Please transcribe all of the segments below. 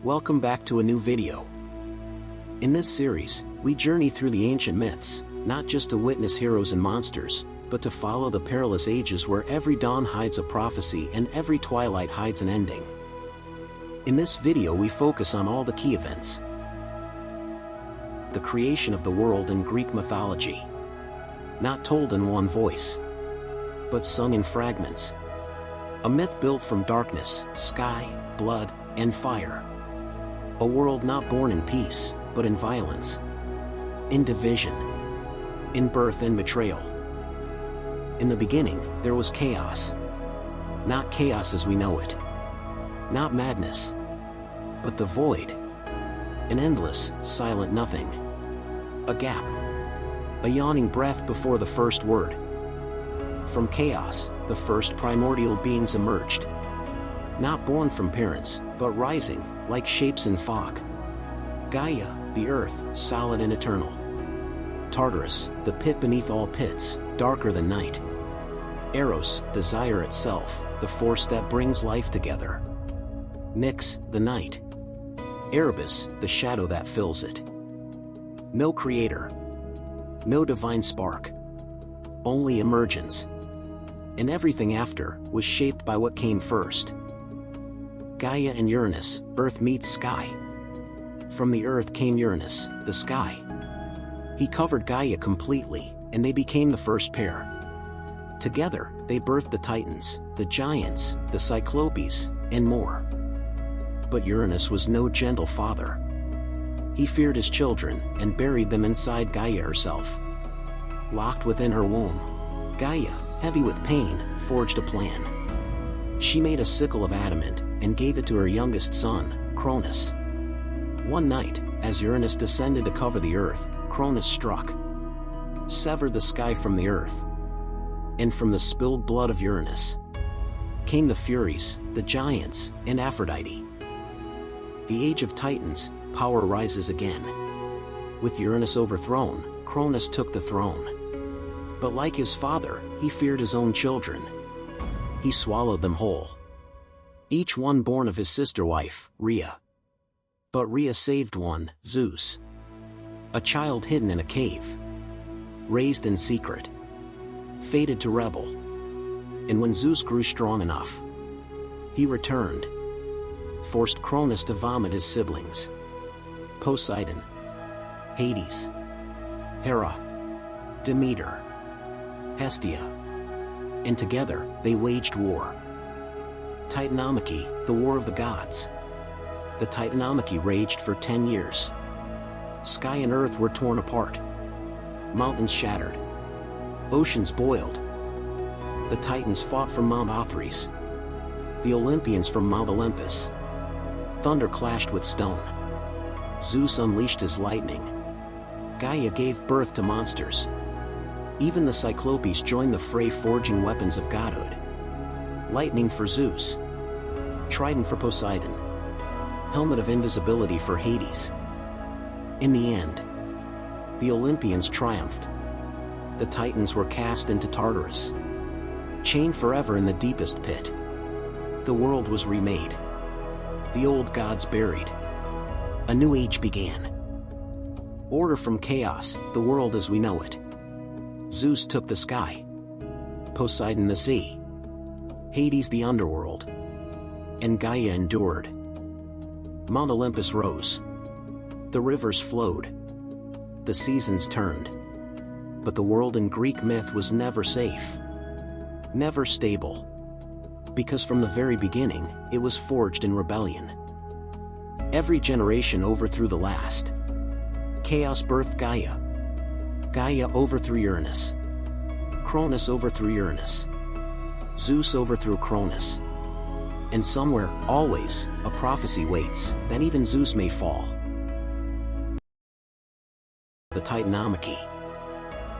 Welcome back to a new video. In this series, we journey through the ancient myths, not just to witness heroes and monsters, but to follow the perilous ages where every dawn hides a prophecy and every twilight hides an ending. In this video we focus on all the key events. The creation of the world in Greek mythology. Not told in one voice, but sung in fragments. A myth built from darkness, sky, blood, and fire. A world not born in peace, but in violence, in division, in birth and betrayal. In the beginning, there was chaos. Not chaos as we know it. Not madness. But the void. An endless, silent nothing. A gap. A yawning breath before the first word. From chaos, the first primordial beings emerged. Not born from parents, but rising, like shapes in fog. Gaia, the earth, solid and eternal. Tartarus, the pit beneath all pits, darker than night. Eros, desire itself, the force that brings life together. Nyx, the night. Erebus, the shadow that fills it. No creator. No divine spark. Only emergence. And everything after was shaped by what came first. Gaia and Uranus, earth meets sky. From the earth came Uranus, the sky. He covered Gaia completely, and they became the first pair. Together, they birthed the Titans, the giants, the Cyclopes, and more. But Uranus was no gentle father. He feared his children, and buried them inside Gaia herself. Locked within her womb, Gaia, heavy with pain, forged a plan. She made a sickle of adamant, and gave it to her youngest son, Cronus. One night, as Uranus descended to cover the earth, Cronus struck. Severed the sky from the earth. And from the spilled blood of Uranus came the Furies, the giants, and Aphrodite. The age of Titans, power rises again. With Uranus overthrown, Cronus took the throne. But like his father, he feared his own children. He swallowed them whole. Each one born of his sister wife, Rhea. But Rhea saved one, Zeus. A child hidden in a cave. Raised in secret. Fated to rebel. And when Zeus grew strong enough, he returned. Forced Cronus to vomit his siblings. Poseidon. Hades. Hera. Demeter. Hestia. And together, they waged war. Titanomachy, the war of the gods. The Titanomachy raged for 10 years. Sky and earth were torn apart. Mountains shattered. Oceans boiled. The Titans fought from Mount Othrys. The Olympians from Mount Olympus. Thunder clashed with stone. Zeus unleashed his lightning. Gaia gave birth to monsters. Even the Cyclopes joined the fray, forging weapons of godhood. Lightning for Zeus. Trident for Poseidon. Helmet of invisibility for Hades. In the end, the Olympians triumphed. The Titans were cast into Tartarus. Chained forever in the deepest pit. The world was remade. The old gods buried. A new age began. Order from chaos, the world as we know it. Zeus took the sky. Poseidon the sea. Hades the underworld. And Gaia endured. Mount Olympus rose. The rivers flowed. The seasons turned. But the world in Greek myth was never safe. Never stable. Because from the very beginning, it was forged in rebellion. Every generation overthrew the last. Chaos birthed Gaia. Gaia overthrew Uranus. Cronus overthrew Uranus. Zeus overthrew Cronus. And somewhere, always, a prophecy waits, that even Zeus may fall. The Titanomachy.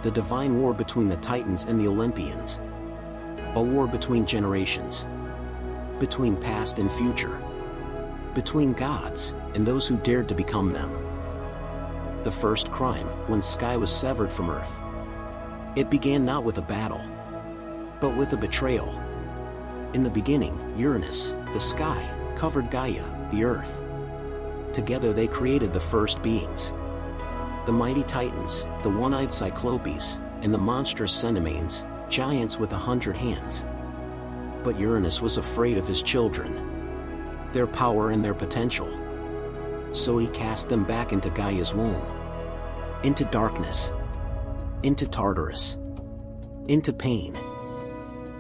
The divine war between the Titans and the Olympians. A war between generations. Between past and future. Between gods, and those who dared to become them. The first crime, when sky was severed from earth. It began not with a battle, but with a betrayal. In the beginning, Uranus, the sky, covered Gaia, the earth. Together they created the first beings. The mighty Titans, the one-eyed Cyclopes, and the monstrous Cenomanes, giants with 100 hands. But Uranus was afraid of his children, their power and their potential. So he cast them back into Gaia's womb. Into darkness. Into Tartarus. Into pain.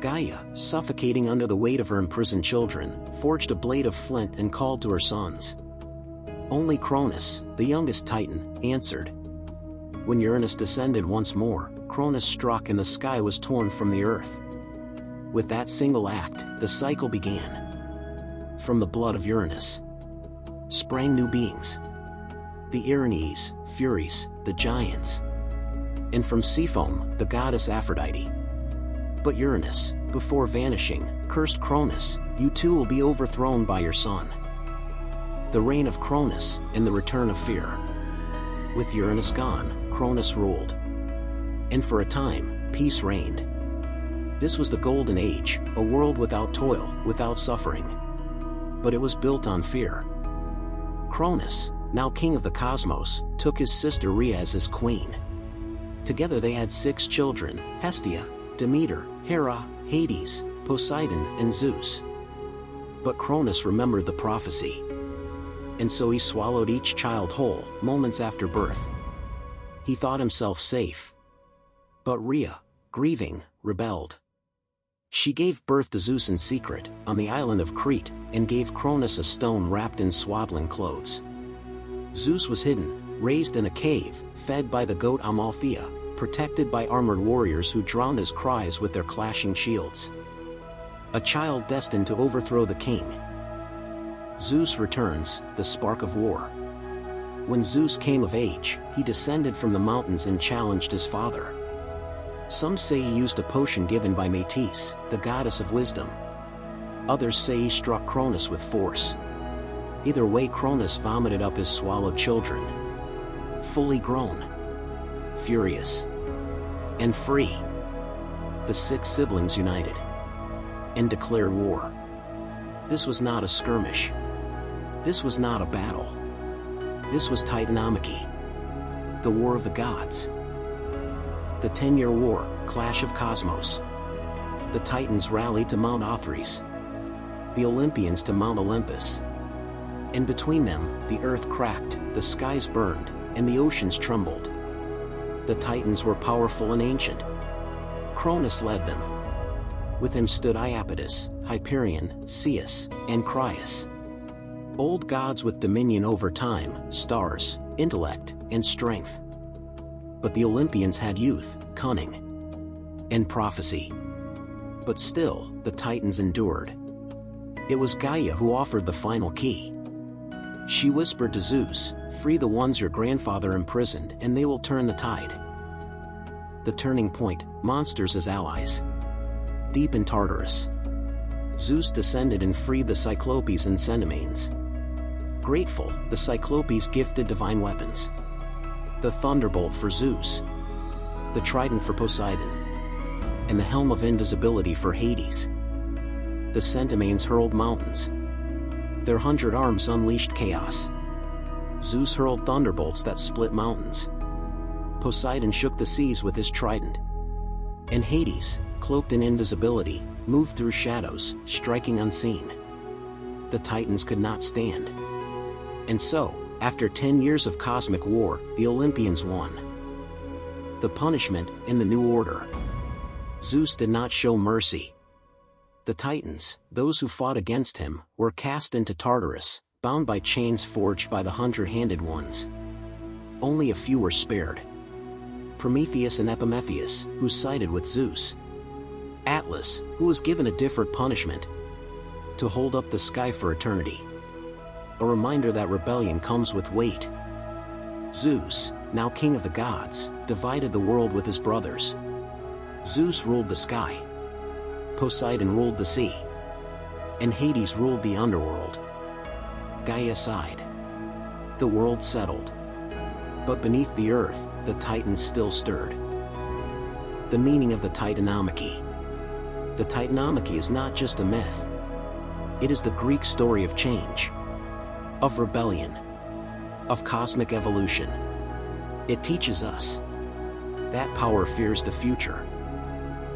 Gaia, suffocating under the weight of her imprisoned children, forged a blade of flint and called to her sons. Only Cronus, the youngest Titan, answered. When Uranus descended once more, Cronus struck and the sky was torn from the earth. With that single act, the cycle began. From the blood of Uranus sprang new beings. The Erinyes, Furies, the giants. And from Seafoam, the goddess Aphrodite. But Uranus, before vanishing, cursed Cronus, "You too will be overthrown by your son." The reign of Cronus, and the return of fear. With Uranus gone, Cronus ruled. And for a time, peace reigned. This was the Golden Age, a world without toil, without suffering. But it was built on fear. Cronus, now king of the cosmos, took his sister Rhea as his queen. Together they had 6 children: Hestia, Demeter, Hera, Hades, Poseidon, and Zeus. But Cronus remembered the prophecy. And so he swallowed each child whole, moments after birth. He thought himself safe. But Rhea, grieving, rebelled. She gave birth to Zeus in secret, on the island of Crete, and gave Cronus a stone wrapped in swaddling clothes. Zeus was hidden, raised in a cave, fed by the goat Amalthea, protected by armored warriors who drowned his cries with their clashing shields. A child destined to overthrow the king. Zeus returns, the spark of war. When Zeus came of age, he descended from the mountains and challenged his father. Some say he used a potion given by Metis, the goddess of wisdom. Others say he struck Cronus with force. Either way, Cronus vomited up his swallowed children. Fully grown, furious, and free, the 6 siblings united and declared war. This was not a skirmish. This was not a battle. This was Titanomachy, the war of the gods. The 10-year war, clash of cosmos. The Titans rallied to Mount Othrys, the Olympians to Mount Olympus. And between them, the earth cracked, the skies burned, and the oceans trembled. The Titans were powerful and ancient. Cronus led them. With him stood Iapetus, Hyperion, Ceus, and Crius. Old gods with dominion over time, stars, intellect, and strength. But the Olympians had youth, cunning, and prophecy. But still, the Titans endured. It was Gaia who offered the final key. She whispered to Zeus, "Free the ones your grandfather imprisoned and they will turn the tide." The turning point, monsters as allies. Deep in Tartarus, Zeus descended and freed the Cyclopes and Cenomanes. Grateful, the Cyclopes gifted divine weapons. The thunderbolt for Zeus, the trident for Poseidon, and the helm of invisibility for Hades. The Cenomanes hurled mountains. Their 100 arms unleashed chaos. Zeus hurled thunderbolts that split mountains. Poseidon shook the seas with his trident. And Hades, cloaked in invisibility, moved through shadows, striking unseen. The Titans could not stand. And so, after 10 years of cosmic war, the Olympians won. The punishment, in the new order. Zeus did not show mercy. The Titans, those who fought against him, were cast into Tartarus, bound by chains forged by the 100-handed ones. Only a few were spared. Prometheus and Epimetheus, who sided with Zeus. Atlas, who was given a different punishment: to hold up the sky for eternity. A reminder that rebellion comes with weight. Zeus, now king of the gods, divided the world with his brothers. Zeus ruled the sky. Poseidon ruled the sea. And Hades ruled the underworld. Gaia sighed. The world settled. But beneath the earth, the Titans still stirred. The meaning of the Titanomachy. The Titanomachy is not just a myth. It is the Greek story of change, of rebellion, of cosmic evolution. It teaches us that power fears the future,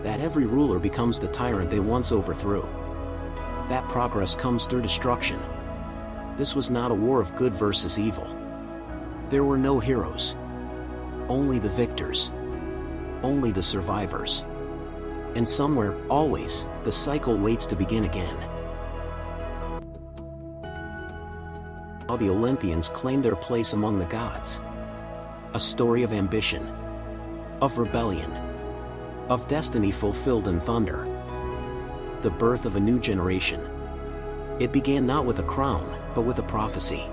that every ruler becomes the tyrant they once overthrew, that progress comes through destruction. This was not a war of good versus evil. There were no heroes, only the victors, only the survivors. And somewhere, always, the cycle waits to begin again. How the Olympians claimed their place among the gods. A story of ambition, of rebellion, of destiny fulfilled in thunder. The birth of a new generation. It began not with a crown, but with a prophecy.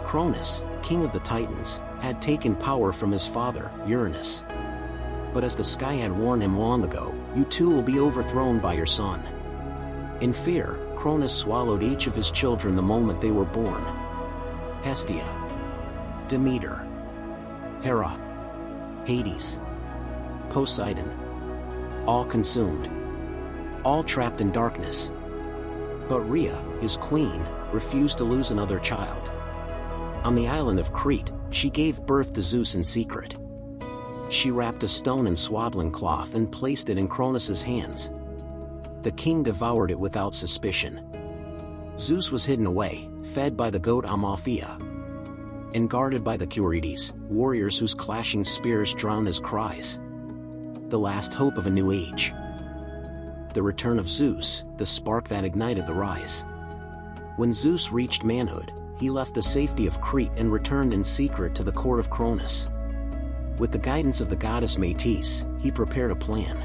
Cronus, king of the Titans, had taken power from his father, Uranus. But as the sky had warned him long ago, you too will be overthrown by your son. In fear, Cronus swallowed each of his children the moment they were born. Hestia, Demeter, Hera, Hades, Poseidon, all consumed, all trapped in darkness. But Rhea, his queen, refused to lose another child. On the island of Crete, she gave birth to Zeus in secret. She wrapped a stone in swaddling cloth and placed it in Cronus's hands. The king devoured it without suspicion. Zeus was hidden away, fed by the goat Amalthea, and guarded by the Curetes, warriors whose clashing spears drowned his cries. The last hope of a new age. The return of Zeus, the spark that ignited the rise. When Zeus reached manhood, he left the safety of Crete and returned in secret to the court of Cronus. With the guidance of the goddess Metis, he prepared a plan.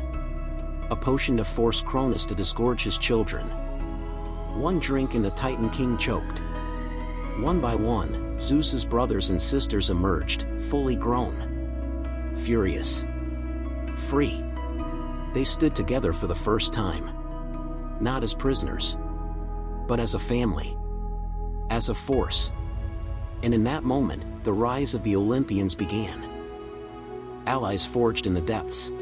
A potion to force Cronus to disgorge his children. One drink and the Titan king choked. One by one, Zeus's brothers and sisters emerged, fully grown. Furious. Free. They stood together for the first time. Not as prisoners, but as a family. As a force. And in that moment, the rise of the Olympians began. Allies forged in the depths.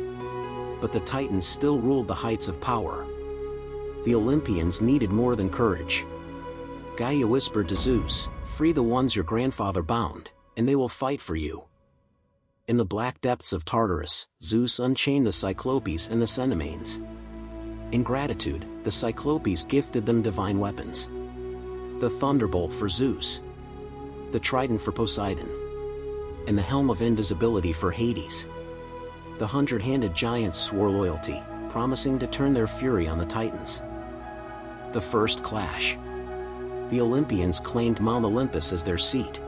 But the Titans still ruled the heights of power. The Olympians needed more than courage. Gaia whispered to Zeus, "Free the ones your grandfather bound, and they will fight for you." In the black depths of Tartarus, Zeus unchained the Cyclopes and the Cenomanes. In gratitude, the Cyclopes gifted them divine weapons. The thunderbolt for Zeus, the trident for Poseidon, and the helm of invisibility for Hades. The 100-handed giants swore loyalty, promising to turn their fury on the Titans. The first clash. The Olympians claimed Mount Olympus as their seat.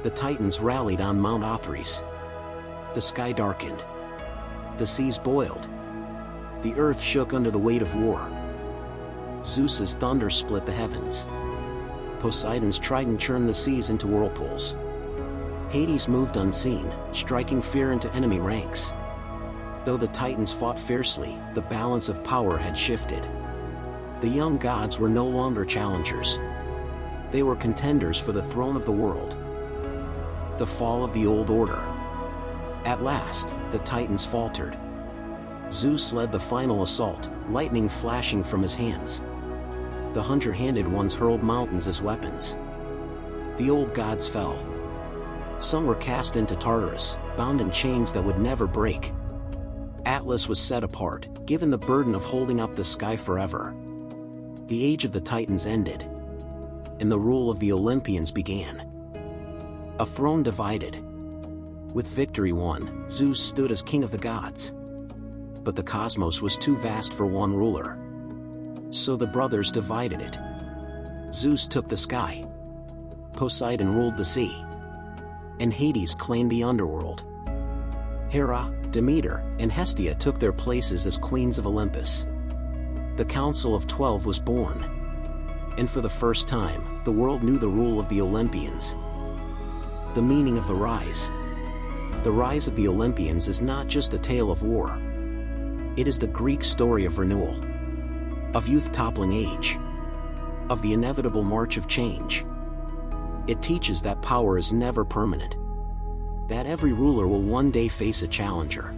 The Titans rallied on Mount Othrys. The sky darkened. The seas boiled. The earth shook under the weight of war. Zeus's thunder split the heavens. Poseidon's trident churned the seas into whirlpools. Hades moved unseen, striking fear into enemy ranks. Though the Titans fought fiercely, the balance of power had shifted. The young gods were no longer challengers. They were contenders for the throne of the world. The fall of the old order. At last, the Titans faltered. Zeus led the final assault, lightning flashing from his hands. The 100-handed ones hurled mountains as weapons. The old gods fell. Some were cast into Tartarus, bound in chains that would never break. Atlas was set apart, given the burden of holding up the sky forever. The age of the Titans ended, and the rule of the Olympians began. A throne divided. With victory won, Zeus stood as king of the gods. But the cosmos was too vast for one ruler. So the brothers divided it. Zeus took the sky. Poseidon ruled the sea. And Hades claimed the underworld. Hera, Demeter, and Hestia took their places as queens of Olympus. The Council of 12 was born. And for the first time, the world knew the rule of the Olympians. The meaning of the rise. The rise of the Olympians is not just a tale of war. It is the Greek story of renewal. Of youth toppling age. Of the inevitable march of change. It teaches that power is never permanent. That every ruler will one day face a challenger.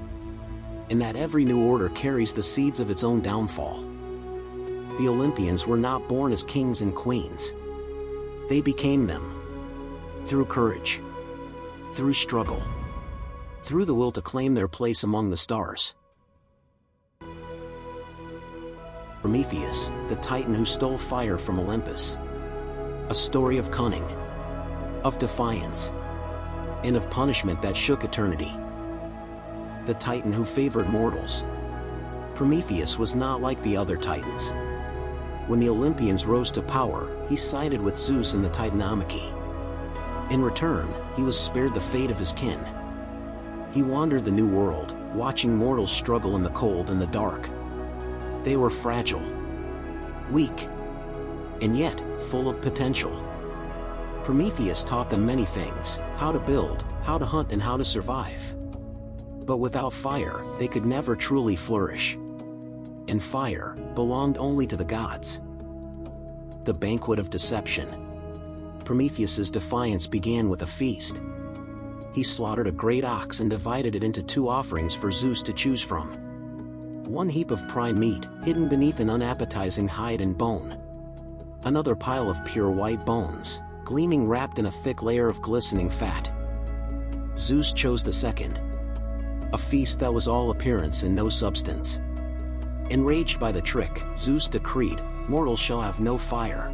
And that every new order carries the seeds of its own downfall. The Olympians were not born as kings and queens. They became them. through courage, through struggle, through the will to claim their place among the stars. Prometheus, the Titan who stole fire from Olympus. A story of cunning, of defiance, and of punishment that shook eternity. The Titan who favored mortals. Prometheus was not like the other Titans. When the Olympians rose to power, he sided with Zeus and the Titanomachy. In return, he was spared the fate of his kin. He wandered the new world, watching mortals struggle in the cold and the dark. They were fragile, weak, and yet full of potential. Prometheus taught them many things: how to build, how to hunt, and how to survive. But without fire, they could never truly flourish. And fire belonged only to the gods. The banquet of deception. Prometheus's defiance began with a feast. He slaughtered a great ox and divided it into 2 offerings for Zeus to choose from. One heap of prime meat, hidden beneath an unappetizing hide and bone. Another pile of pure white bones, gleaming wrapped in a thick layer of glistening fat. Zeus chose the second. A feast that was all appearance and no substance. Enraged by the trick, Zeus decreed, "Mortals shall have no fire."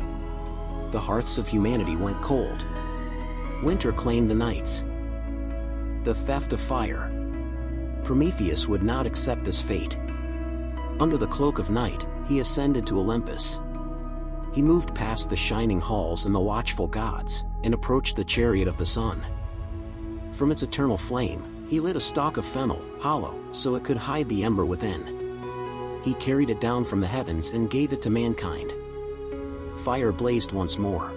The hearths of humanity went cold. Winter claimed the nights. The theft of fire. Prometheus would not accept this fate. Under the cloak of night, he ascended to Olympus. He moved past the shining halls and the watchful gods, and approached the chariot of the sun. From its eternal flame, he lit a stalk of fennel, hollow, so it could hide the ember within. He carried it down from the heavens and gave it to mankind. Fire blazed once more.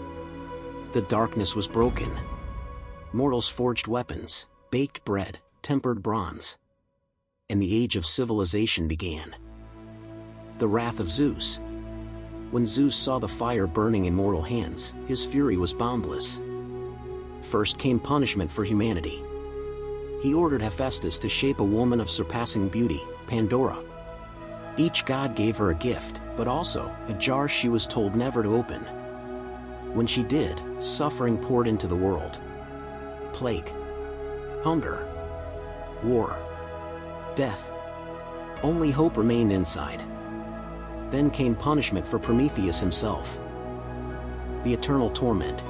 The darkness was broken. Mortals forged weapons, baked bread, tempered bronze. And the age of civilization began. The wrath of Zeus. When Zeus saw the fire burning in mortal hands, his fury was boundless. First came punishment for humanity. He ordered Hephaestus to shape a woman of surpassing beauty, Pandora. Each god gave her a gift, but also a jar she was told never to open. When she did, suffering poured into the world. Plague, hunger, war, death. Only hope remained inside. Then came punishment for Prometheus himself. The eternal torment.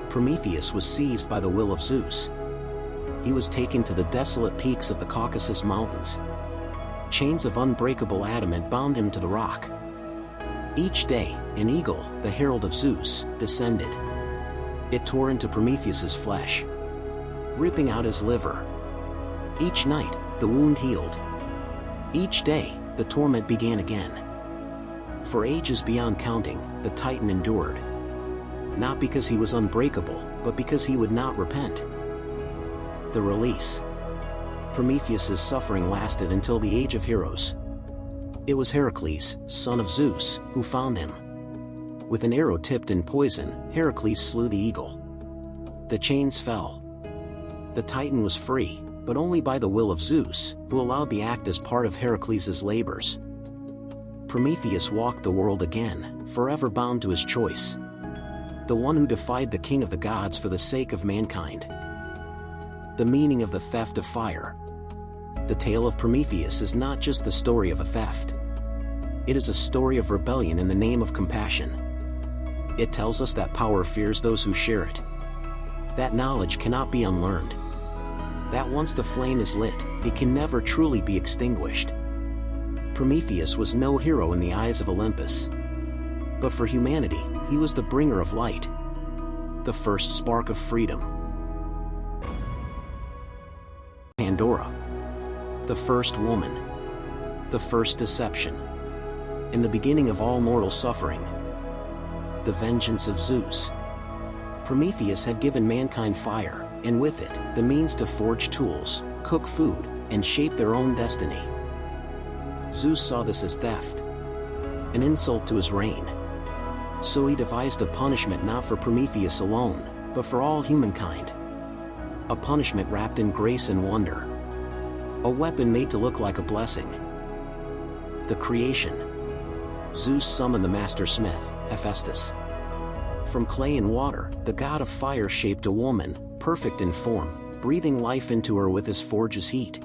Prometheus was seized by the will of Zeus. He was taken to the desolate peaks of the Caucasus Mountains. Chains of unbreakable adamant bound him to the rock. Each day, an eagle, the herald of Zeus, descended. It tore into Prometheus's flesh, ripping out his liver. Each night, the wound healed. Each day, the torment began again. For ages beyond counting, the Titan endured. Not because he was unbreakable, but because he would not repent. The release. Prometheus's suffering lasted until the Age of Heroes. It was Heracles, son of Zeus, who found him. With an arrow tipped in poison, Heracles slew the eagle. The chains fell. The Titan was free, but only by the will of Zeus, who allowed the act as part of Heracles' labors. Prometheus walked the world again, forever bound to his choice. The one who defied the king of the gods for the sake of mankind. The meaning of the theft of fire. The tale of Prometheus is not just the story of a theft. It is a story of rebellion in the name of compassion. It tells us that power fears those who share it. That knowledge cannot be unlearned. That once the flame is lit, it can never truly be extinguished. Prometheus was no hero in the eyes of Olympus. But for humanity, he was the bringer of light. The first spark of freedom. Pandora. The first woman. The first deception. And the beginning of all mortal suffering. The vengeance of Zeus. Prometheus had given mankind fire, and with it, the means to forge tools, cook food, and shape their own destiny. Zeus saw this as theft, an insult to his reign. So he devised a punishment not for Prometheus alone, but for all humankind. A punishment wrapped in grace and wonder. A weapon made to look like a blessing. The creation. Zeus summoned the master smith, Hephaestus. From clay and water, the god of fire shaped a woman, perfect in form, breathing life into her with his forge's heat.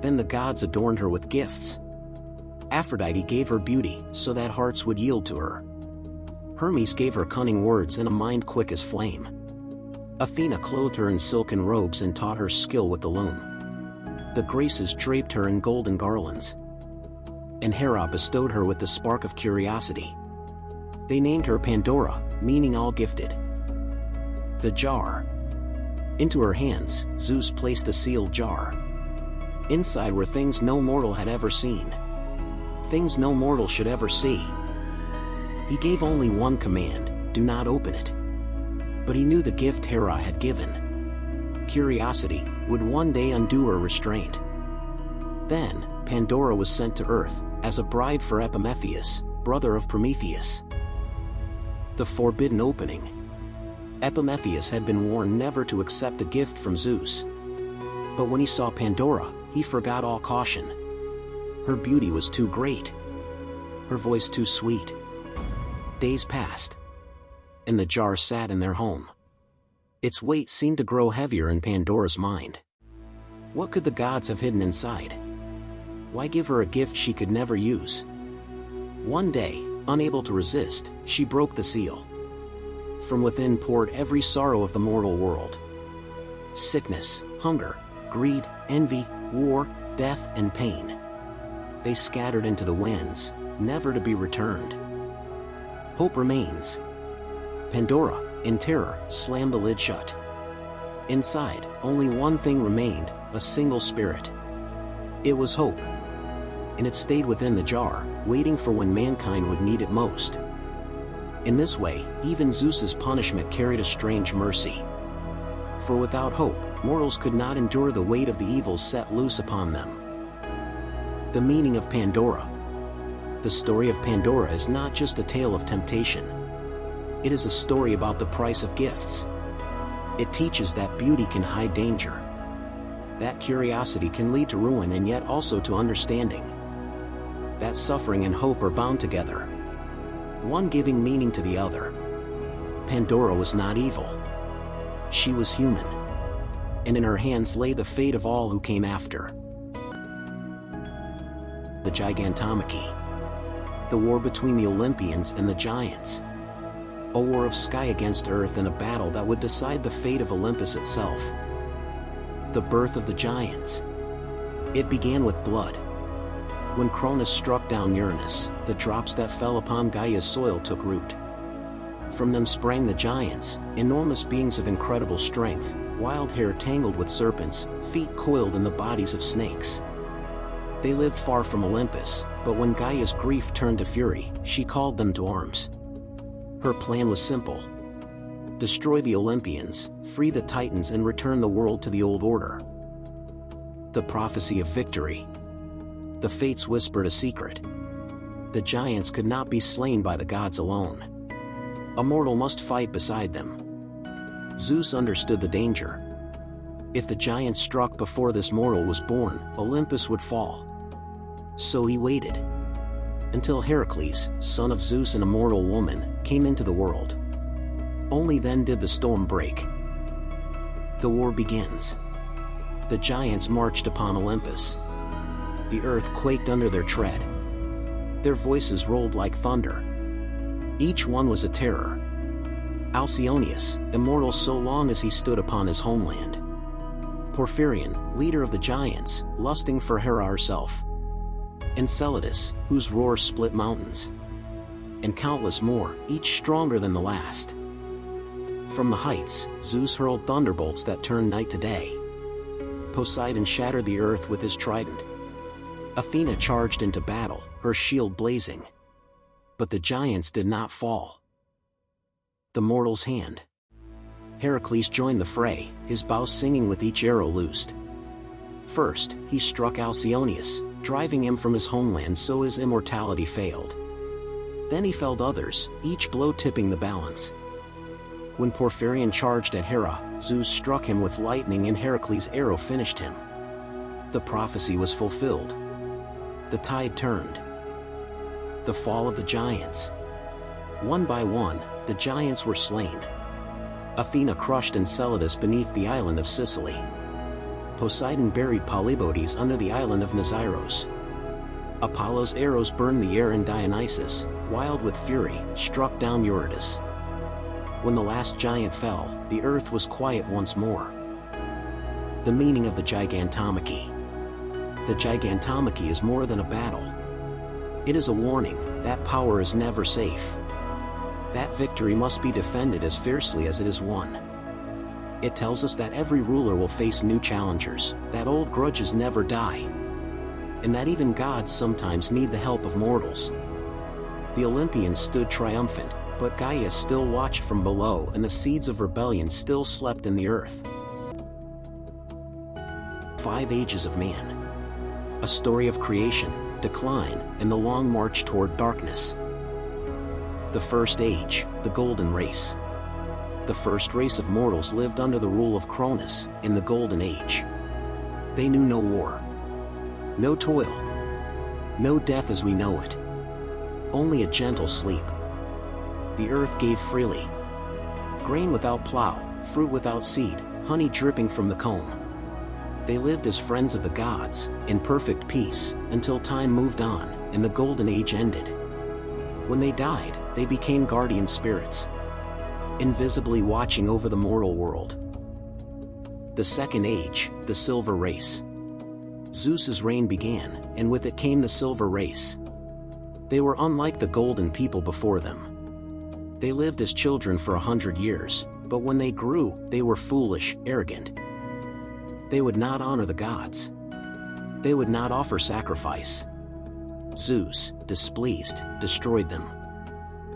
Then the gods adorned her with gifts. Aphrodite gave her beauty, so that hearts would yield to her. Hermes gave her cunning words and a mind quick as flame. Athena clothed her in silken robes and taught her skill with the loom. The Graces draped her in golden garlands. And Hera bestowed her with the spark of curiosity. They named her Pandora, meaning all gifted. The jar. Into her hands, Zeus placed a sealed jar. Inside were things no mortal had ever seen. Things no mortal should ever see. He gave only one command: do not open it. But he knew the gift Hera had given. Curiosity would one day undo her restraint. Then, Pandora was sent to Earth, as a bride for Epimetheus, brother of Prometheus. The forbidden opening. Epimetheus had been warned never to accept a gift from Zeus. But when he saw Pandora, he forgot all caution. Her beauty was too great. Her voice too sweet. Days passed. And the jar sat in their home. Its weight seemed to grow heavier in Pandora's mind. What could the gods have hidden inside? Why give her a gift she could never use? One day, unable to resist, she broke the seal. From within poured every sorrow of the mortal world. Sickness, hunger, greed, envy, war, death, and pain. They scattered into the winds, never to be returned. Hope remains. Pandora, in terror, slammed the lid shut. Inside, only one thing remained, a single spirit. It was hope. And it stayed within the jar, waiting for when mankind would need it most. In this way, even Zeus's punishment carried a strange mercy. For without hope, mortals could not endure the weight of the evils set loose upon them. The meaning of Pandora. The story of Pandora is not just a tale of temptation. It is a story about the price of gifts. It teaches that beauty can hide danger. That curiosity can lead to ruin and yet also to understanding. That suffering and hope are bound together, one giving meaning to the other. Pandora was not evil. She was human. And in her hands lay the fate of all who came after. The Gigantomachy. The war between the Olympians and the giants. A war of sky against earth and a battle that would decide the fate of Olympus itself. The birth of the giants. It began with blood. When Cronus struck down Uranus, the drops that fell upon Gaia's soil took root. From them sprang the giants, enormous beings of incredible strength, wild hair tangled with serpents, feet coiled in the bodies of snakes. They lived far from Olympus, but when Gaia's grief turned to fury, she called them to arms. Her plan was simple. Destroy the Olympians, free the Titans and return the world to the old order. The prophecy of victory. The fates whispered a secret. The giants could not be slain by the gods alone. A mortal must fight beside them. Zeus understood the danger. If the giants struck before this mortal was born, Olympus would fall. So he waited. Until Heracles, son of Zeus and a mortal woman, came into the world. Only then did the storm break. The war begins. The giants marched upon Olympus. The earth quaked under their tread. Their voices rolled like thunder. Each one was a terror. Alcyoneus, immortal so long as he stood upon his homeland. Porphyrion, leader of the giants, lusting for Hera herself. Enceladus, whose roar split mountains. And countless more, each stronger than the last. From the heights, Zeus hurled thunderbolts that turned night to day. Poseidon shattered the earth with his trident. Athena charged into battle, her shield blazing. But the giants did not fall. The mortal's hand. Heracles joined the fray, his bow singing with each arrow loosed. First, he struck Alcyoneus, driving him from his homeland so his immortality failed. Then he felled others, each blow tipping the balance. When Porphyrion charged at Hera, Zeus struck him with lightning and Heracles' arrow finished him. The prophecy was fulfilled. The tide turned. The fall of the giants. One by one, the giants were slain. Athena crushed Enceladus beneath the island of Sicily. Poseidon buried Polybotes under the island of Nisyros. Apollo's arrows burned the air, and Dionysus, wild with fury, struck down Eurytus. When the last giant fell, the earth was quiet once more. The meaning of the Gigantomachy. The Gigantomachy is more than a battle. It is a warning that power is never safe. That victory must be defended as fiercely as it is won. It tells us that every ruler will face new challengers, that old grudges never die, and that even gods sometimes need the help of mortals. The Olympians stood triumphant, but Gaia still watched from below, and the seeds of rebellion still slept in the earth. 5 Ages of Man. A story of creation, decline, and the long march toward darkness. The first age, the Golden Race. The first race of mortals lived under the rule of Cronus, in the Golden Age. They knew no war, no toil, no death as we know it. Only a gentle sleep. The earth gave freely. Grain without plow, fruit without seed, honey dripping from the comb. They lived as friends of the gods, in perfect peace, until time moved on, and the Golden Age ended. When they died, they became guardian spirits, invisibly watching over the mortal world. The second age, the Silver Race. Zeus's reign began, and with it came the Silver Race. They were unlike the golden people before them. They lived as children for 100 years, but when they grew, they were foolish, arrogant. They would not honor the gods. They would not offer sacrifice. Zeus, displeased, destroyed them.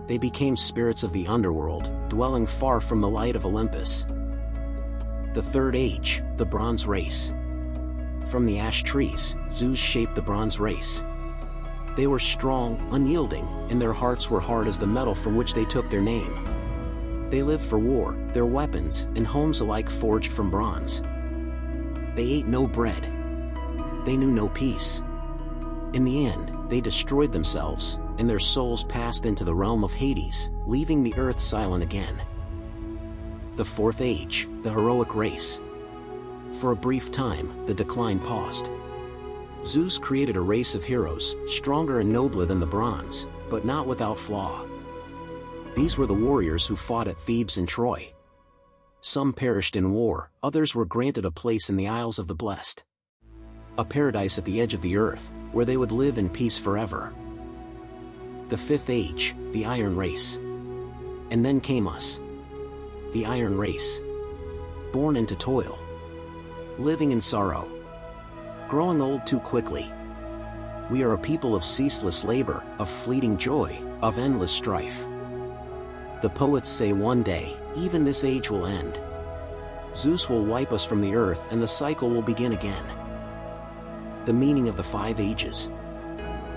They became spirits of the underworld, dwelling far from the light of Olympus. The third age, the Bronze Race. From the ash trees, Zeus shaped the Bronze Race. They were strong, unyielding, and their hearts were hard as the metal from which they took their name. They lived for war, their weapons and homes alike forged from bronze. They ate no bread. They knew no peace. In the end, they destroyed themselves, and their souls passed into the realm of Hades, leaving the earth silent again. The fourth age, the Heroic Race. For a brief time, the decline paused. Zeus created a race of heroes, stronger and nobler than the bronze, but not without flaw. These were the warriors who fought at Thebes and Troy. Some perished in war, others were granted a place in the Isles of the Blessed, a paradise at the edge of the earth, where they would live in peace forever. The fifth age, the Iron Race. And then came us. The Iron Race. Born into toil. Living in sorrow. Growing old too quickly. We are a people of ceaseless labor, of fleeting joy, of endless strife. The poets say one day, even this age will end. Zeus will wipe us from the earth and the cycle will begin again. The meaning of the 5 ages.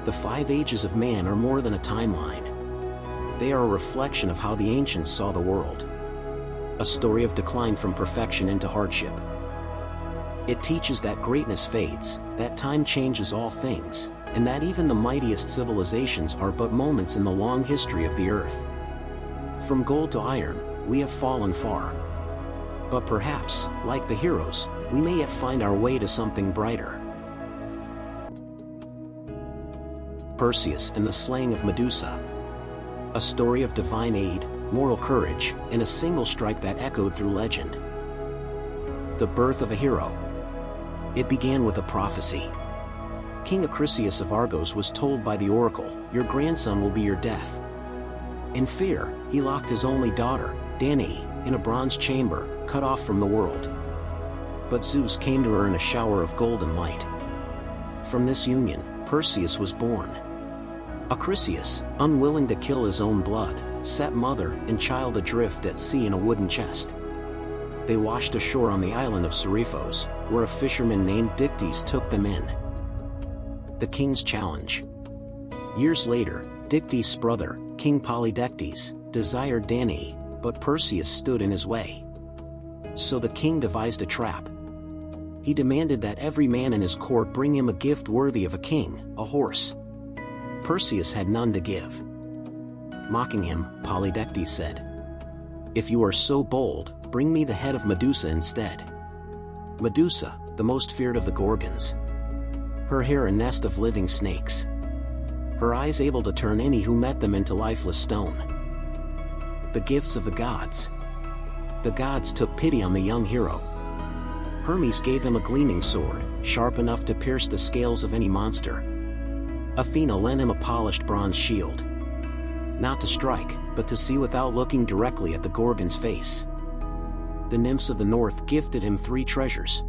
The 5 ages of man are more than a timeline. They are a reflection of how the ancients saw the world. A story of decline from perfection into hardship. It teaches that greatness fades, that time changes all things, and that even the mightiest civilizations are but moments in the long history of the earth. From gold to iron, we have fallen far. But perhaps, like the heroes, we may yet find our way to something brighter. Perseus and the slaying of Medusa. A story of divine aid, moral courage, and a single strike that echoed through legend. The birth of a hero. It began with a prophecy. King Acrisius of Argos was told by the oracle, "Your grandson will be your death." In fear, he locked his only daughter, Danae, in a bronze chamber, cut off from the world. But Zeus came to her in a shower of golden light. From this union, Perseus was born. Acrisius, unwilling to kill his own blood, set mother and child adrift at sea in a wooden chest. They washed ashore on the island of Seriphos, where a fisherman named Dictys took them in. The king's challenge. Years later, Dictys' brother, King Polydectes, desired Danae, but Perseus stood in his way. So the king devised a trap. He demanded that every man in his court bring him a gift worthy of a king, a horse. Perseus had none to give. Mocking him, Polydectes said, "If you are so bold, bring me the head of Medusa instead." Medusa, the most feared of the Gorgons. Her hair a nest of living snakes. Her eyes able to turn any who met them into lifeless stone. The gifts of the gods. The gods took pity on the young hero. Hermes gave him a gleaming sword, sharp enough to pierce the scales of any monster. Athena lent him a polished bronze shield. Not to strike, but to see without looking directly at the Gorgon's face. The nymphs of the north gifted him 3 treasures.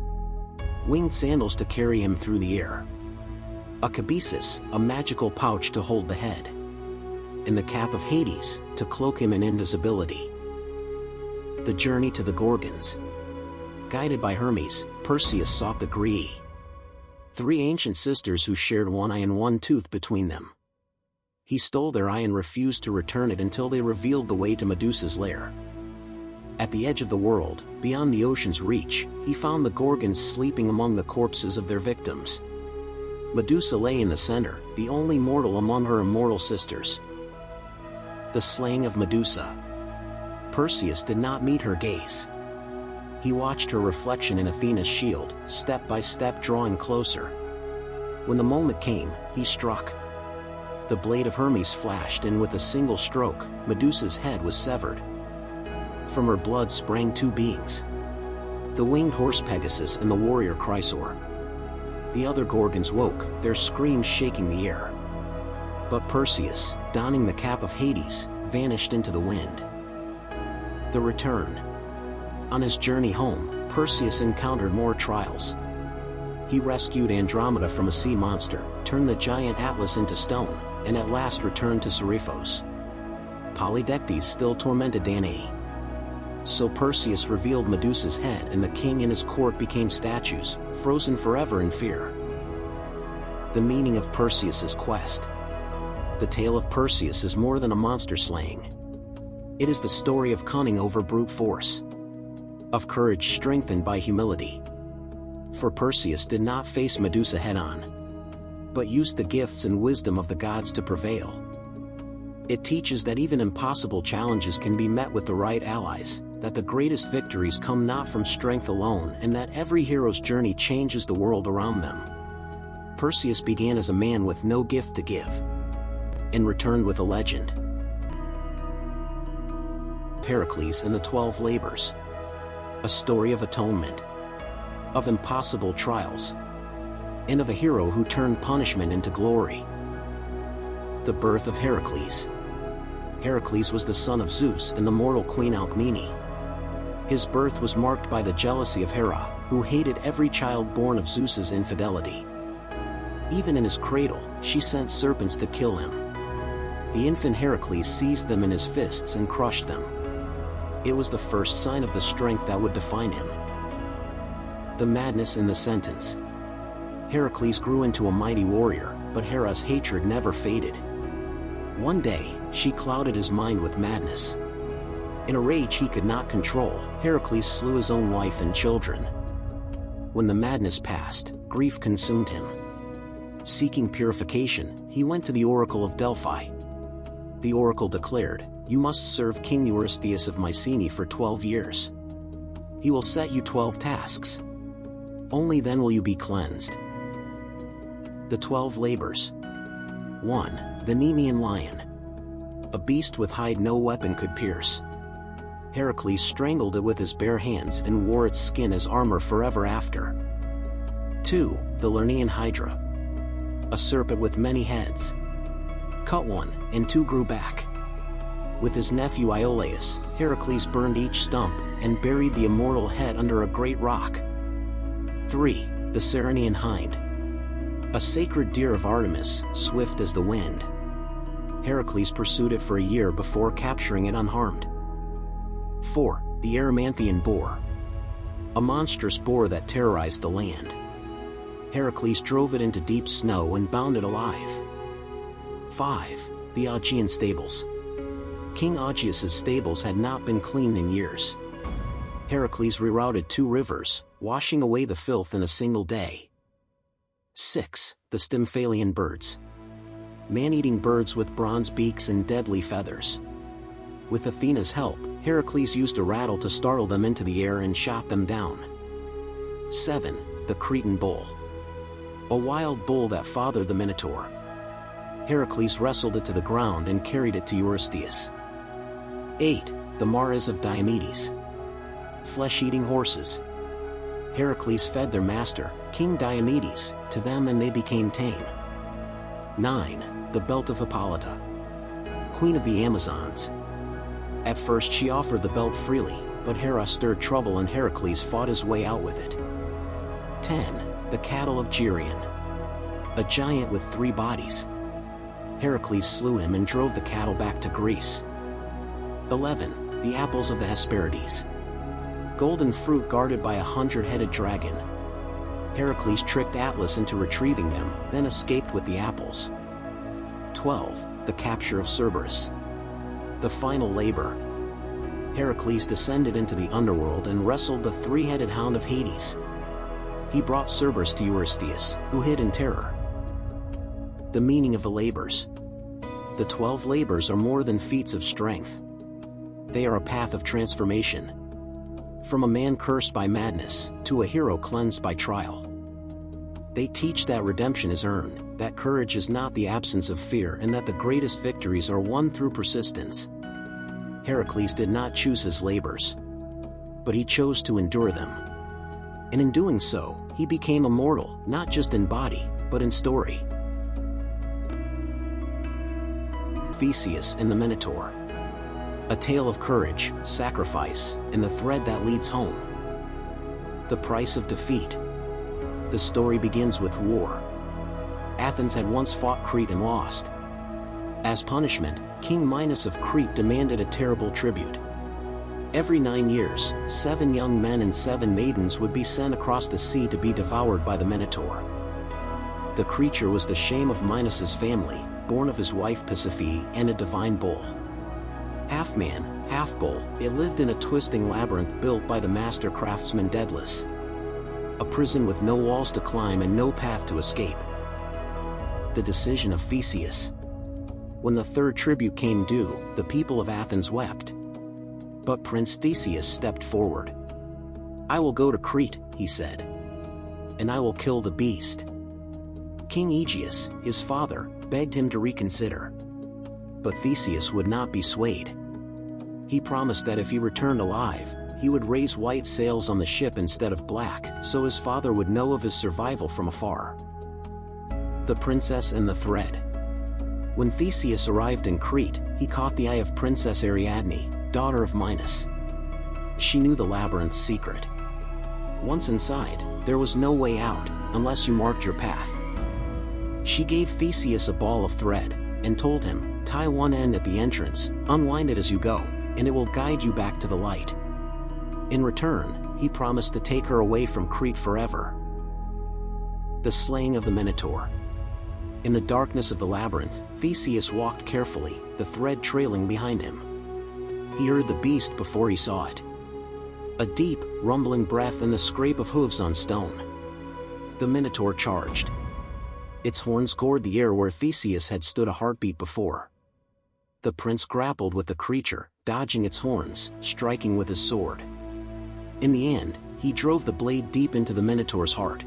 Winged sandals to carry him through the air. A cabesus, a magical pouch to hold the head. And the cap of Hades, to cloak him in invisibility. The journey to the Gorgons. Guided by Hermes, Perseus sought the Graeae. 3 ancient sisters who shared one eye and one tooth between them. He stole their eye and refused to return it until they revealed the way to Medusa's lair. At the edge of the world, beyond the ocean's reach, he found the Gorgons sleeping among the corpses of their victims. Medusa lay in the center, the only mortal among her immortal sisters. The slaying of Medusa. Perseus did not meet her gaze. He watched her reflection in Athena's shield, step by step drawing closer. When the moment came, he struck. The blade of Hermes flashed, and with a single stroke, Medusa's head was severed. From her blood sprang 2 beings. The winged horse Pegasus and the warrior Chrysaor. The other Gorgons woke, their screams shaking the air. But Perseus, donning the cap of Hades, vanished into the wind. The return. On his journey home, Perseus encountered more trials. He rescued Andromeda from a sea monster, turned the giant Atlas into stone, and at last returned to Seriphos. Polydectes still tormented Danae. So Perseus revealed Medusa's head, and the king and his court became statues, frozen forever in fear. The meaning of Perseus's quest. The tale of Perseus is more than a monster slaying. It is the story of cunning over brute force. Of courage strengthened by humility. For Perseus did not face Medusa head-on, but used the gifts and wisdom of the gods to prevail. It teaches that even impossible challenges can be met with the right allies, that the greatest victories come not from strength alone, and that every hero's journey changes the world around them. Perseus began as a man with no gift to give, and returned with a legend. Pericles and the 12 Labors. A story of atonement, of impossible trials, and of a hero who turned punishment into glory. The birth of Heracles. Heracles was the son of Zeus and the mortal queen Alcmene. His birth was marked by the jealousy of Hera, who hated every child born of Zeus's infidelity. Even in his cradle, she sent serpents to kill him. The infant Heracles seized them in his fists and crushed them. It was the first sign of the strength that would define him. The madness in the sentence. Heracles grew into a mighty warrior, but Hera's hatred never faded. One day, she clouded his mind with madness. In a rage he could not control, Heracles slew his own wife and children. When the madness passed, grief consumed him. Seeking purification, he went to the oracle of Delphi. The oracle declared, "You must serve King Eurystheus of Mycenae for 12 years. He will set you 12 tasks. Only then will you be cleansed." The 12 Labors. 1. The Nemean lion. A beast with hide no weapon could pierce. Heracles strangled it with his bare hands and wore its skin as armor forever after. 2. The Lernaean hydra. A serpent with many heads. Cut one, and 2 grew back. With his nephew Iolaus, Heracles burned each stump, and buried the immortal head under a great rock. 3. The Ceryneian hind. A sacred deer of Artemis, swift as the wind. Heracles pursued it for a year before capturing it unharmed. 4. The Erymanthian boar. A monstrous boar that terrorized the land. Heracles drove it into deep snow and bound it alive. 5. The Augean stables. King Augeas's stables had not been cleaned in years. Heracles rerouted 2 rivers, washing away the filth in a single day. 6. The Stymphalian birds. man-eating birds with bronze beaks and deadly feathers. With Athena's help, Heracles used a rattle to startle them into the air and shot them down. 7. The Cretan Bull. A wild bull that fathered the Minotaur. Heracles wrestled it to the ground and carried it to Eurystheus. 8. The Mares of Diomedes. Flesh-eating horses. Heracles fed their master, King Diomedes, to them and they became tame. 9. The Belt of Hippolyta. Queen of the Amazons. At first she offered the belt freely, but Hera stirred trouble and Heracles fought his way out with it. 10. The Cattle of Geryon. A giant with 3 bodies. Heracles slew him and drove the cattle back to Greece. 11. The Apples of the Hesperides. Golden fruit guarded by 100-headed dragon. Heracles tricked Atlas into retrieving them, then escaped with the apples. 12. The Capture of Cerberus. The Final Labor. Heracles descended into the underworld and wrestled the 3-headed hound of Hades. He brought Cerberus to Eurystheus, who hid in terror. The meaning of the labors. The 12 labors are more than feats of strength. They are a path of transformation. From a man cursed by madness, to a hero cleansed by trial. They teach that redemption is earned, that courage is not the absence of fear, and that the greatest victories are won through persistence. Heracles did not choose his labors, but he chose to endure them. And in doing so, he became immortal, not just in body, but in story. Theseus and the Minotaur. A tale of courage, sacrifice, and the thread that leads home. The price of defeat. The story begins with war. Athens had once fought Crete and lost. As punishment, King Minos of Crete demanded a terrible tribute. Every 9 years, 7 young men and 7 maidens would be sent across the sea to be devoured by the Minotaur. The creature was the shame of Minos's family, born of his wife Pasiphae and a divine bull. Half man, half bull, it lived in a twisting labyrinth built by the master craftsman Daedalus. A prison with no walls to climb and no path to escape. The decision of Theseus. When the 3rd tribute came due, the people of Athens wept. But Prince Theseus stepped forward. "I will go to Crete," he said, "and I will kill the beast." King Aegeus, his father, begged him to reconsider. But Theseus would not be swayed. He promised that if he returned alive, he would raise white sails on the ship instead of black, so his father would know of his survival from afar. The Princess and the Thread. When Theseus arrived in Crete, he caught the eye of Princess Ariadne, daughter of Minos. She knew the labyrinth's secret. Once inside, there was no way out, unless you marked your path. She gave Theseus a ball of thread, and told him, "Tie one end at the entrance, unwind it as you go, and it will guide you back to the light." In return, he promised to take her away from Crete forever. The Slaying of the Minotaur. In the darkness of the labyrinth, Theseus walked carefully, the thread trailing behind him. He heard the beast before he saw it. A deep, rumbling breath and the scrape of hooves on stone. The Minotaur charged. Its horns gored the air where Theseus had stood a heartbeat before. The prince grappled with the creature, dodging its horns, striking with his sword. In the end, he drove the blade deep into the Minotaur's heart.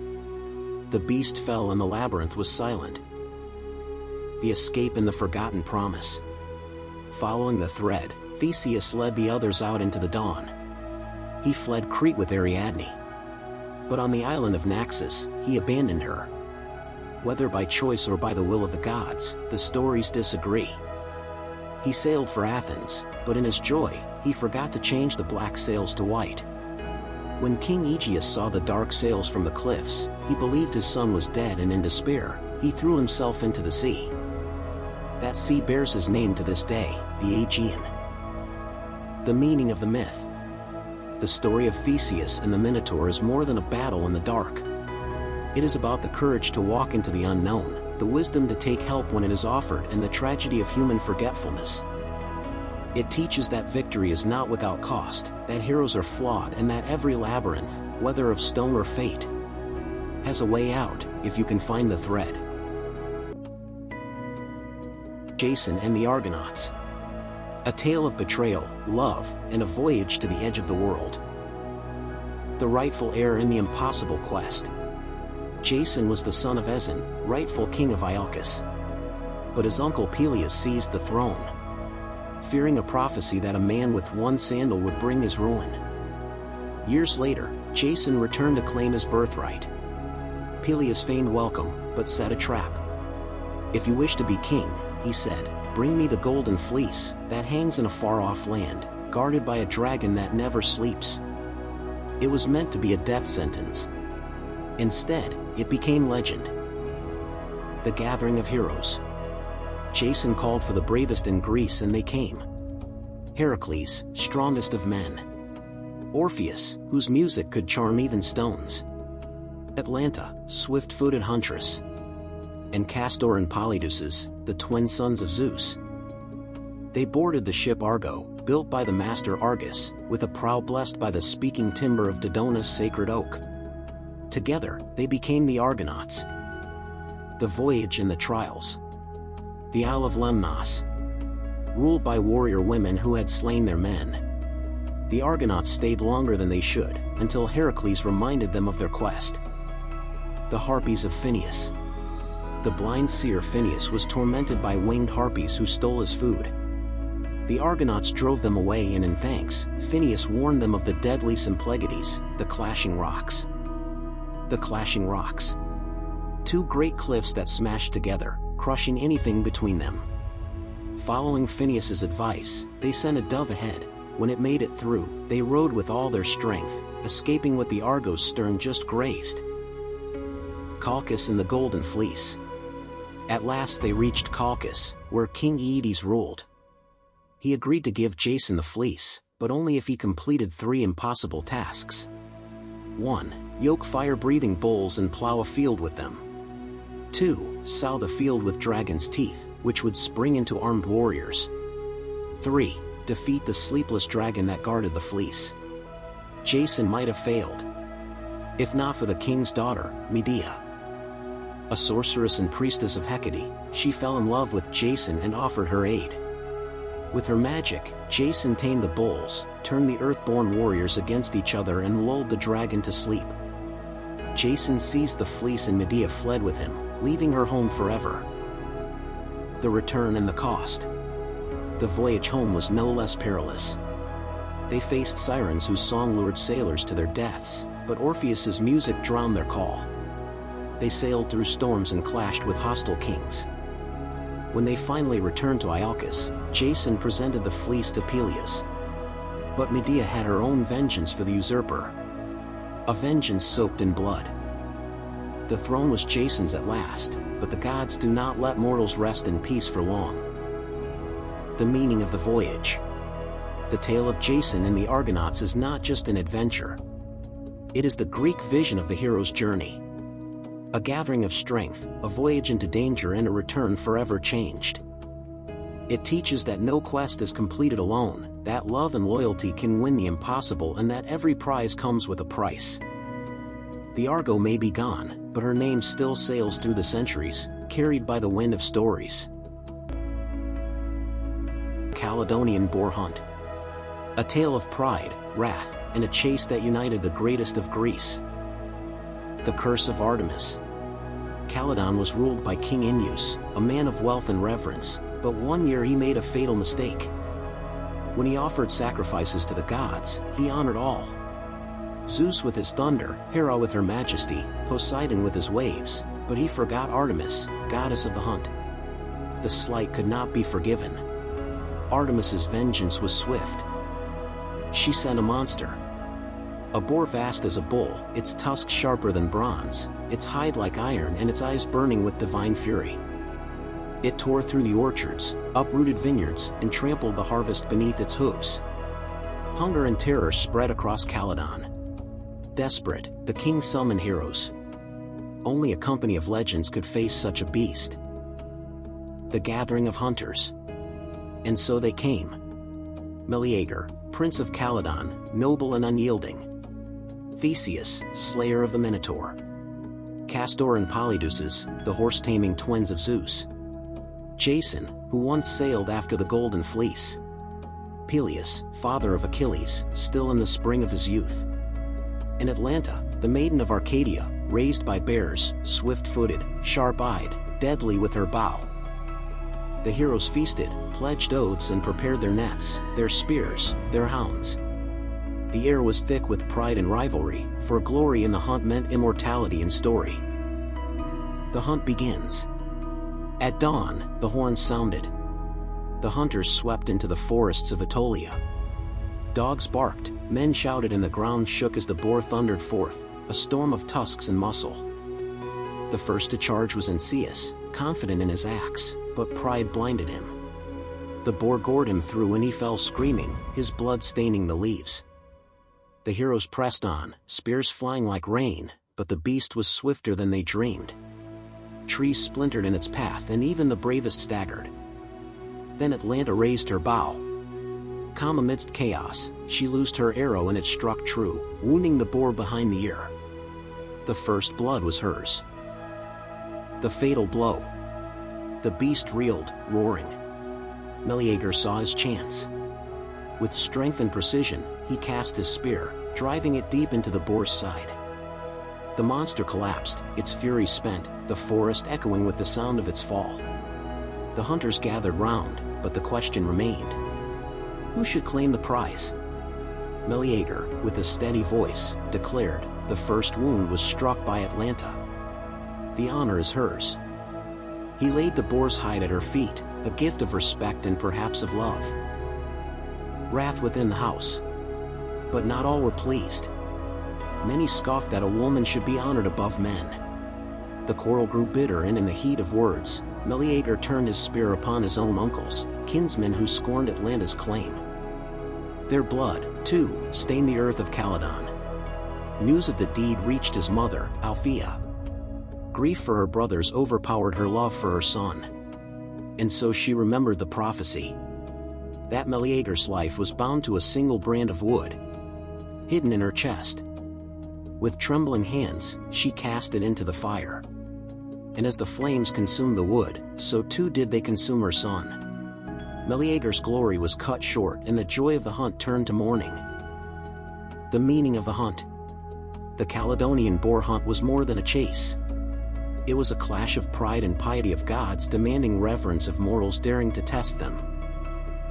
The beast fell and the labyrinth was silent. The escape and the forgotten promise. Following the thread, Theseus led the others out into the dawn. He fled Crete with Ariadne. But on the island of Naxos, he abandoned her. Whether by choice or by the will of the gods, the stories disagree. He sailed for Athens, but in his joy, he forgot to change the black sails to white. When King Aegeus saw the dark sails from the cliffs, he believed his son was dead, and in despair, he threw himself into the sea. That sea bears his name to this day, the Aegean. The meaning of the myth. The story of Theseus and the Minotaur is more than a battle in the dark. It is about the courage to walk into the unknown, the wisdom to take help when it is offered, and the tragedy of human forgetfulness. It teaches that victory is not without cost, that heroes are flawed, and that every labyrinth, whether of stone or fate, has a way out, if you can find the thread. Jason and the Argonauts. A tale of betrayal, love, and a voyage to the edge of the world. The rightful heir in the impossible quest. Jason was the son of Ezon, rightful king of Iolcus. But his uncle Peleus seized the throne, fearing a prophecy that a man with one sandal would bring his ruin. Years later, Jason returned to claim his birthright. Peleus feigned welcome, but set a trap. "If you wish to be king," he said, "bring me the golden fleece that hangs in a far-off land, guarded by a dragon that never sleeps." It was meant to be a death sentence. Instead, it became legend. The gathering of heroes. Jason called for the bravest in Greece and they came. Heracles, strongest of men. Orpheus, whose music could charm even stones. Atalanta, swift-footed huntress. And Castor and Polydeuces, the twin sons of Zeus. They boarded the ship Argo, built by the master Argus, with a prow blessed by the speaking timber of Dodona's sacred oak. Together, they became the Argonauts. The voyage and the trials. The Isle of Lemnos. Ruled by warrior women who had slain their men. The Argonauts stayed longer than they should, until Heracles reminded them of their quest. The Harpies of Phineus. The blind seer Phineus was tormented by winged harpies who stole his food. The Argonauts drove them away and in thanks, Phineus warned them of the deadly Symplegades, the clashing rocks. The clashing rocks. Two great cliffs that smashed together, crushing anything between them. Following Phineus's advice, they sent a dove ahead. When it made it through, they rowed with all their strength, escaping what the Argo's stern just grazed. Calchas and the Golden Fleece. At last they reached Calchas, where King Aeetes ruled. He agreed to give Jason the fleece, but only if he completed 3 impossible tasks. 1. Yoke fire-breathing bulls and plow a field with them. 2. Sow the field with dragon's teeth, which would spring into armed warriors. 3. Defeat the sleepless dragon that guarded the fleece. Jason might have failed, if not for the king's daughter, Medea. A sorceress and priestess of Hecate, she fell in love with Jason and offered her aid. With her magic, Jason tamed the bulls, turned the earthborn warriors against each other and lulled the dragon to sleep. Jason seized the fleece and Medea fled with him, leaving her home forever. The return and the cost. The voyage home was no less perilous. They faced sirens whose song lured sailors to their deaths, but Orpheus's music drowned their call. They sailed through storms and clashed with hostile kings. When they finally returned to Iolcus, Jason presented the fleece to Peleus. But Medea had her own vengeance for the usurper. A vengeance soaked in blood. The throne was Jason's at last, but the gods do not let mortals rest in peace for long. The meaning of the voyage. The tale of Jason and the Argonauts is not just an adventure. It is the Greek vision of the hero's journey. A gathering of strength, a voyage into danger and a return forever changed. It teaches that no quest is completed alone, that love and loyalty can win the impossible and that every prize comes with a price. The Argo may be gone, but her name still sails through the centuries, carried by the wind of stories. Caledonian Boar Hunt. A tale of pride, wrath, and a chase that united the greatest of Greece. The Curse of Artemis. Caledon was ruled by King Aeneas, a man of wealth and reverence, but one year he made a fatal mistake. When he offered sacrifices to the gods, he honored all. Zeus with his thunder, Hera with her majesty, Poseidon with his waves, but he forgot Artemis, goddess of the hunt. The slight could not be forgiven. Artemis's vengeance was swift. She sent a monster. A boar vast as a bull, its tusks sharper than bronze, its hide like iron and its eyes burning with divine fury. It tore through the orchards, uprooted vineyards, and trampled the harvest beneath its hooves. Hunger and terror spread across Caledon. Desperate, the king summoned heroes. Only a company of legends could face such a beast. The gathering of hunters. And so they came. Meleager, prince of Caledon, noble and unyielding. Theseus, slayer of the Minotaur. Castor and Polydeuces, the horse-taming twins of Zeus. Jason, who once sailed after the Golden Fleece. Peleus, father of Achilles, still in the spring of his youth. And Atalanta, the maiden of Arcadia, raised by bears, swift-footed, sharp-eyed, deadly with her bow. The heroes feasted, pledged oaths and prepared their nets, their spears, their hounds. The air was thick with pride and rivalry, for glory in the hunt meant immortality in story. The hunt begins. At dawn, the horns sounded. The hunters swept into the forests of Aetolia. Dogs barked, men shouted and the ground shook as the boar thundered forth, a storm of tusks and muscle. The first to charge was Encius, confident in his axe, but pride blinded him. The boar gored him through and he fell screaming, his blood staining the leaves. The heroes pressed on, spears flying like rain, but the beast was swifter than they dreamed. Trees splintered in its path and even the bravest staggered. Then Atalanta raised her bow. Calm amidst chaos, she loosed her arrow and it struck true, wounding the boar behind the ear. The first blood was hers. The fatal blow. The beast reeled, roaring. Meleager saw his chance. With strength and precision, he cast his spear, driving it deep into the boar's side. The monster collapsed, its fury spent, the forest echoing with the sound of its fall. The hunters gathered round, but the question remained. Who should claim the prize? Meleager, with a steady voice, declared, the first wound was struck by Atalanta. The honor is hers. He laid the boar's hide at her feet, a gift of respect and perhaps of love. Wrath within the house. But not all were pleased. Many scoffed that a woman should be honored above men. The quarrel grew bitter and in the heat of words, Meleager turned his spear upon his own uncles, kinsmen who scorned Atalanta's claim. Their blood, too, stained the earth of Calydon. News of the deed reached his mother, Althea. Grief for her brothers overpowered her love for her son. And so she remembered the prophecy. That Meleager's life was bound to a single brand of wood, hidden in her chest. With trembling hands, she cast it into the fire. And as the flames consumed the wood, so too did they consume her son. Meleager's glory was cut short and the joy of the hunt turned to mourning. The meaning of the hunt. The Caledonian boar hunt was more than a chase. It was a clash of pride and piety of gods demanding reverence of mortals daring to test them.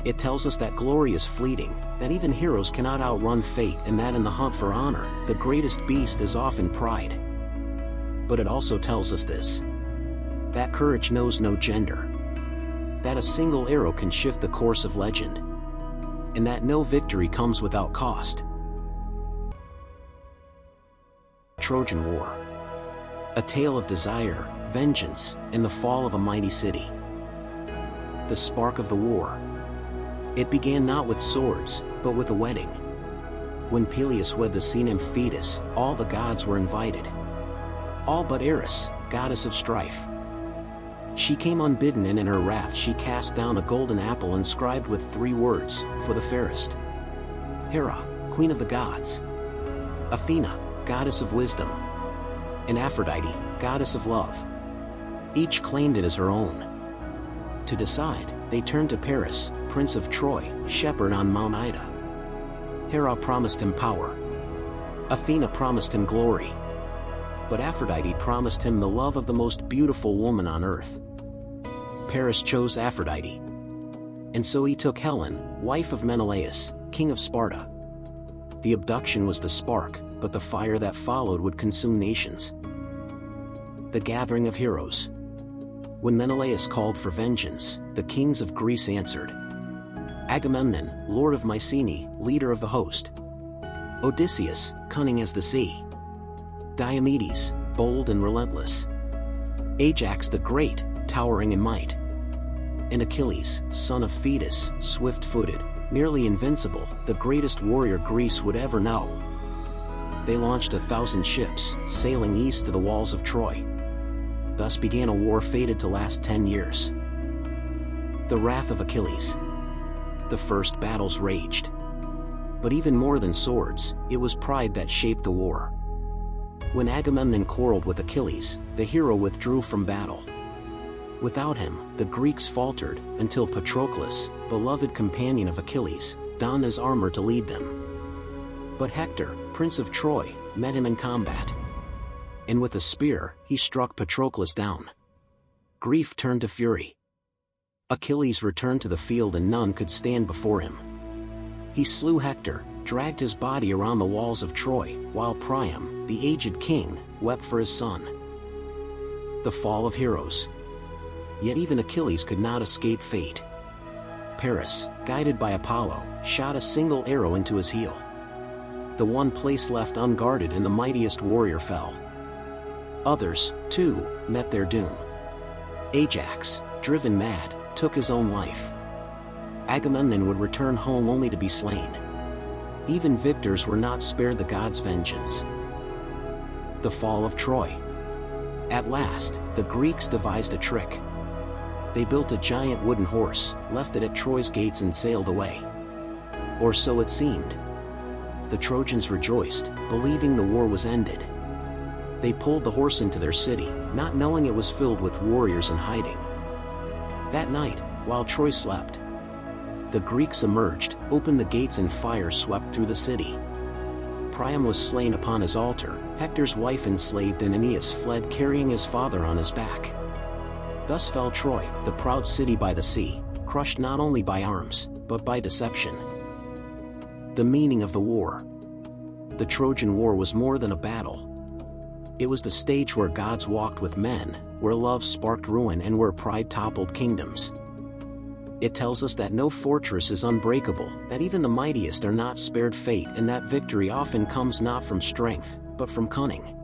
It tells us that glory is fleeting, that even heroes cannot outrun fate and that in the hunt for honor, the greatest beast is often pride. But it also tells us this. That courage knows no gender. That a single arrow can shift the course of legend. And that no victory comes without cost. Trojan War. A tale of desire, vengeance, and the fall of a mighty city. The spark of the war. It began not with swords, but with a wedding. When Peleus wed the sea nymph Thetis, all the gods were invited. All but Eris, goddess of strife. She came unbidden and in her wrath she cast down a golden apple inscribed with 3 words, for the fairest. Hera, queen of the gods. Athena, goddess of wisdom. And Aphrodite, goddess of love. Each claimed it as her own. To decide, they turned to Paris, prince of Troy, shepherd on Mount Ida. Hera promised him power. Athena promised him glory. But Aphrodite promised him the love of the most beautiful woman on earth. Paris chose Aphrodite. And so he took Helen, wife of Menelaus, king of Sparta. The abduction was the spark, but the fire that followed would consume nations. The gathering of heroes. When Menelaus called for vengeance, the kings of Greece answered. Agamemnon, lord of Mycenae, leader of the host. Odysseus, cunning as the sea. Diomedes, bold and relentless. Ajax the great, towering in might. And Achilles, son of Thetis, swift-footed, nearly invincible, the greatest warrior Greece would ever know. They launched 1,000 ships, sailing east to the walls of Troy. Thus began a war fated to last 10 years. The wrath of Achilles. The first battles raged. But even more than swords, it was pride that shaped the war. When Agamemnon quarreled with Achilles, the hero withdrew from battle. Without him, the Greeks faltered, until Patroclus, beloved companion of Achilles, donned his armor to lead them. But Hector, prince of Troy, met him in combat. And with a spear, he struck Patroclus down. Grief turned to fury. Achilles returned to the field and none could stand before him. He slew Hector, dragged his body around the walls of Troy, while Priam, the aged king, wept for his son. The fall of heroes. Yet even Achilles could not escape fate. Paris, guided by Apollo, shot a single arrow into his heel. The one place left unguarded and the mightiest warrior fell. Others, too, met their doom. Ajax, driven mad, took his own life. Agamemnon would return home only to be slain. Even victors were not spared the gods' vengeance. The fall of Troy. At last, the Greeks devised a trick. They built a giant wooden horse, left it at Troy's gates and sailed away. Or so it seemed. The Trojans rejoiced, believing the war was ended. They pulled the horse into their city, not knowing it was filled with warriors in hiding. That night, while Troy slept, the Greeks emerged, opened the gates and fire swept through the city. Priam was slain upon his altar, Hector's wife enslaved and Aeneas fled carrying his father on his back. Thus fell Troy, the proud city by the sea, crushed not only by arms, but by deception. The meaning of the war. The Trojan War was more than a battle. It was the stage where gods walked with men, where love sparked ruin and where pride toppled kingdoms. It tells us that no fortress is unbreakable, that even the mightiest are not spared fate, and that victory often comes not from strength, but from cunning.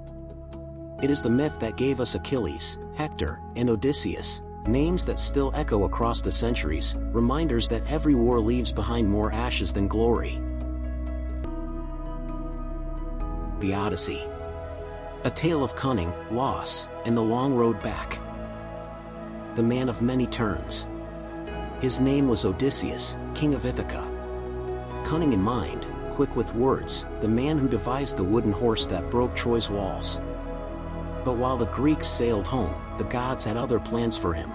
It is the myth that gave us Achilles, Hector, and Odysseus, names that still echo across the centuries, reminders that every war leaves behind more ashes than glory. The Odyssey. A tale of cunning, loss, and the long road back. The man of many turns. His name was Odysseus, king of Ithaca. Cunning in mind, quick with words, the man who devised the wooden horse that broke Troy's walls. But while the Greeks sailed home, the gods had other plans for him.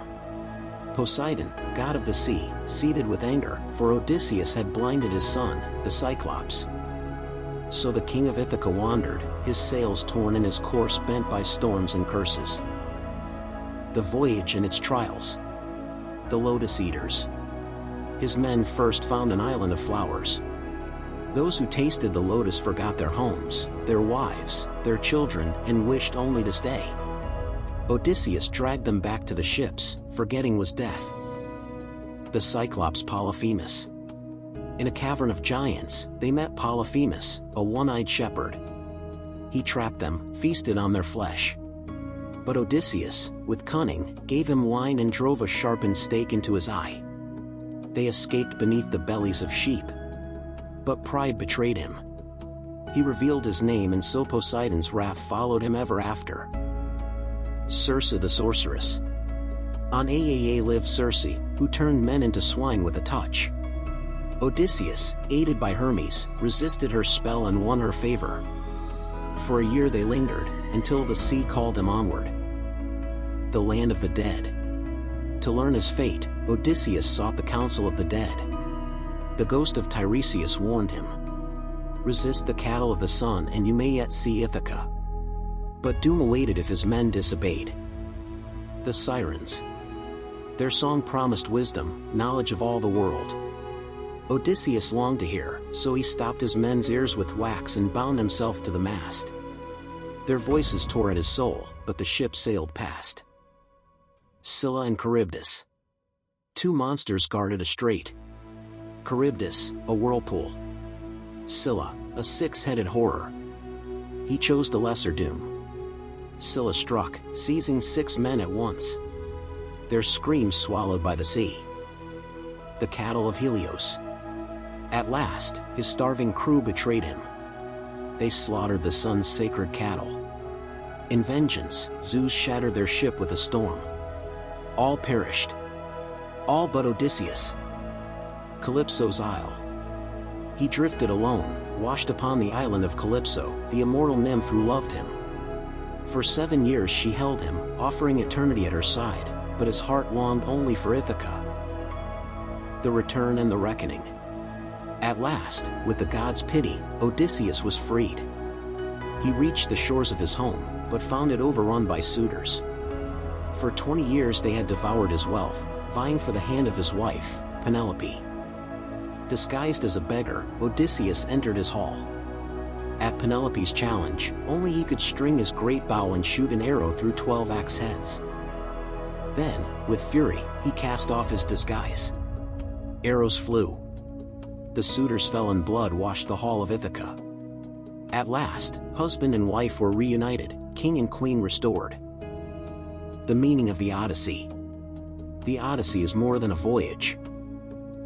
Poseidon, god of the sea, seethed with anger, for Odysseus had blinded his son, the Cyclops. So the king of Ithaca wandered, his sails torn and his course bent by storms and curses. The voyage and its trials. The Lotus Eaters. His men first found an island of flowers. Those who tasted the lotus forgot their homes, their wives, their children, and wished only to stay. Odysseus dragged them back to the ships, forgetting was death. The Cyclops Polyphemus. In a cavern of giants, they met Polyphemus, a one-eyed shepherd. He trapped them, feasted on their flesh. But Odysseus, with cunning, gave him wine and drove a sharpened stake into his eye. They escaped beneath the bellies of sheep. But pride betrayed him. He revealed his name, and so Poseidon's wrath followed him ever after. Circe the sorceress. On Aaa lived Circe, who turned men into swine with a touch. Odysseus, aided by Hermes, resisted her spell and won her favor. For a year they lingered, until the sea called him onward. The land of the dead. To learn his fate, Odysseus sought the counsel of the dead. The ghost of Tiresias warned him. Resist the cattle of the sun and you may yet see Ithaca. But doom awaited if his men disobeyed. The Sirens. Their song promised wisdom, knowledge of all the world. Odysseus longed to hear, so he stopped his men's ears with wax and bound himself to the mast. Their voices tore at his soul, but the ship sailed past. Scylla and Charybdis. Two monsters guarded a strait. Charybdis, a whirlpool. Scylla, a six-headed horror. He chose the lesser doom. Scylla struck, seizing 6 men at once. Their screams swallowed by the sea. The cattle of Helios. At last, his starving crew betrayed him. They slaughtered the sun's sacred cattle. In vengeance, Zeus shattered their ship with a storm. All perished. All but Odysseus. Calypso's isle. He drifted alone, washed upon the island of Calypso, the immortal nymph who loved him. For 7 years she held him, offering eternity at her side, but his heart longed only for Ithaca. The return and the reckoning. At last, with the gods' pity, Odysseus was freed. He reached the shores of his home, but found it overrun by suitors. For 20 years they had devoured his wealth, vying for the hand of his wife, Penelope. Disguised as a beggar, Odysseus entered his hall. At Penelope's challenge, only he could string his great bow and shoot an arrow through 12 axe heads. Then, with fury, he cast off his disguise. Arrows flew. The suitors fell and blood washed the hall of Ithaca. At last, husband and wife were reunited, king and queen restored. The meaning of the Odyssey. The Odyssey is more than a voyage.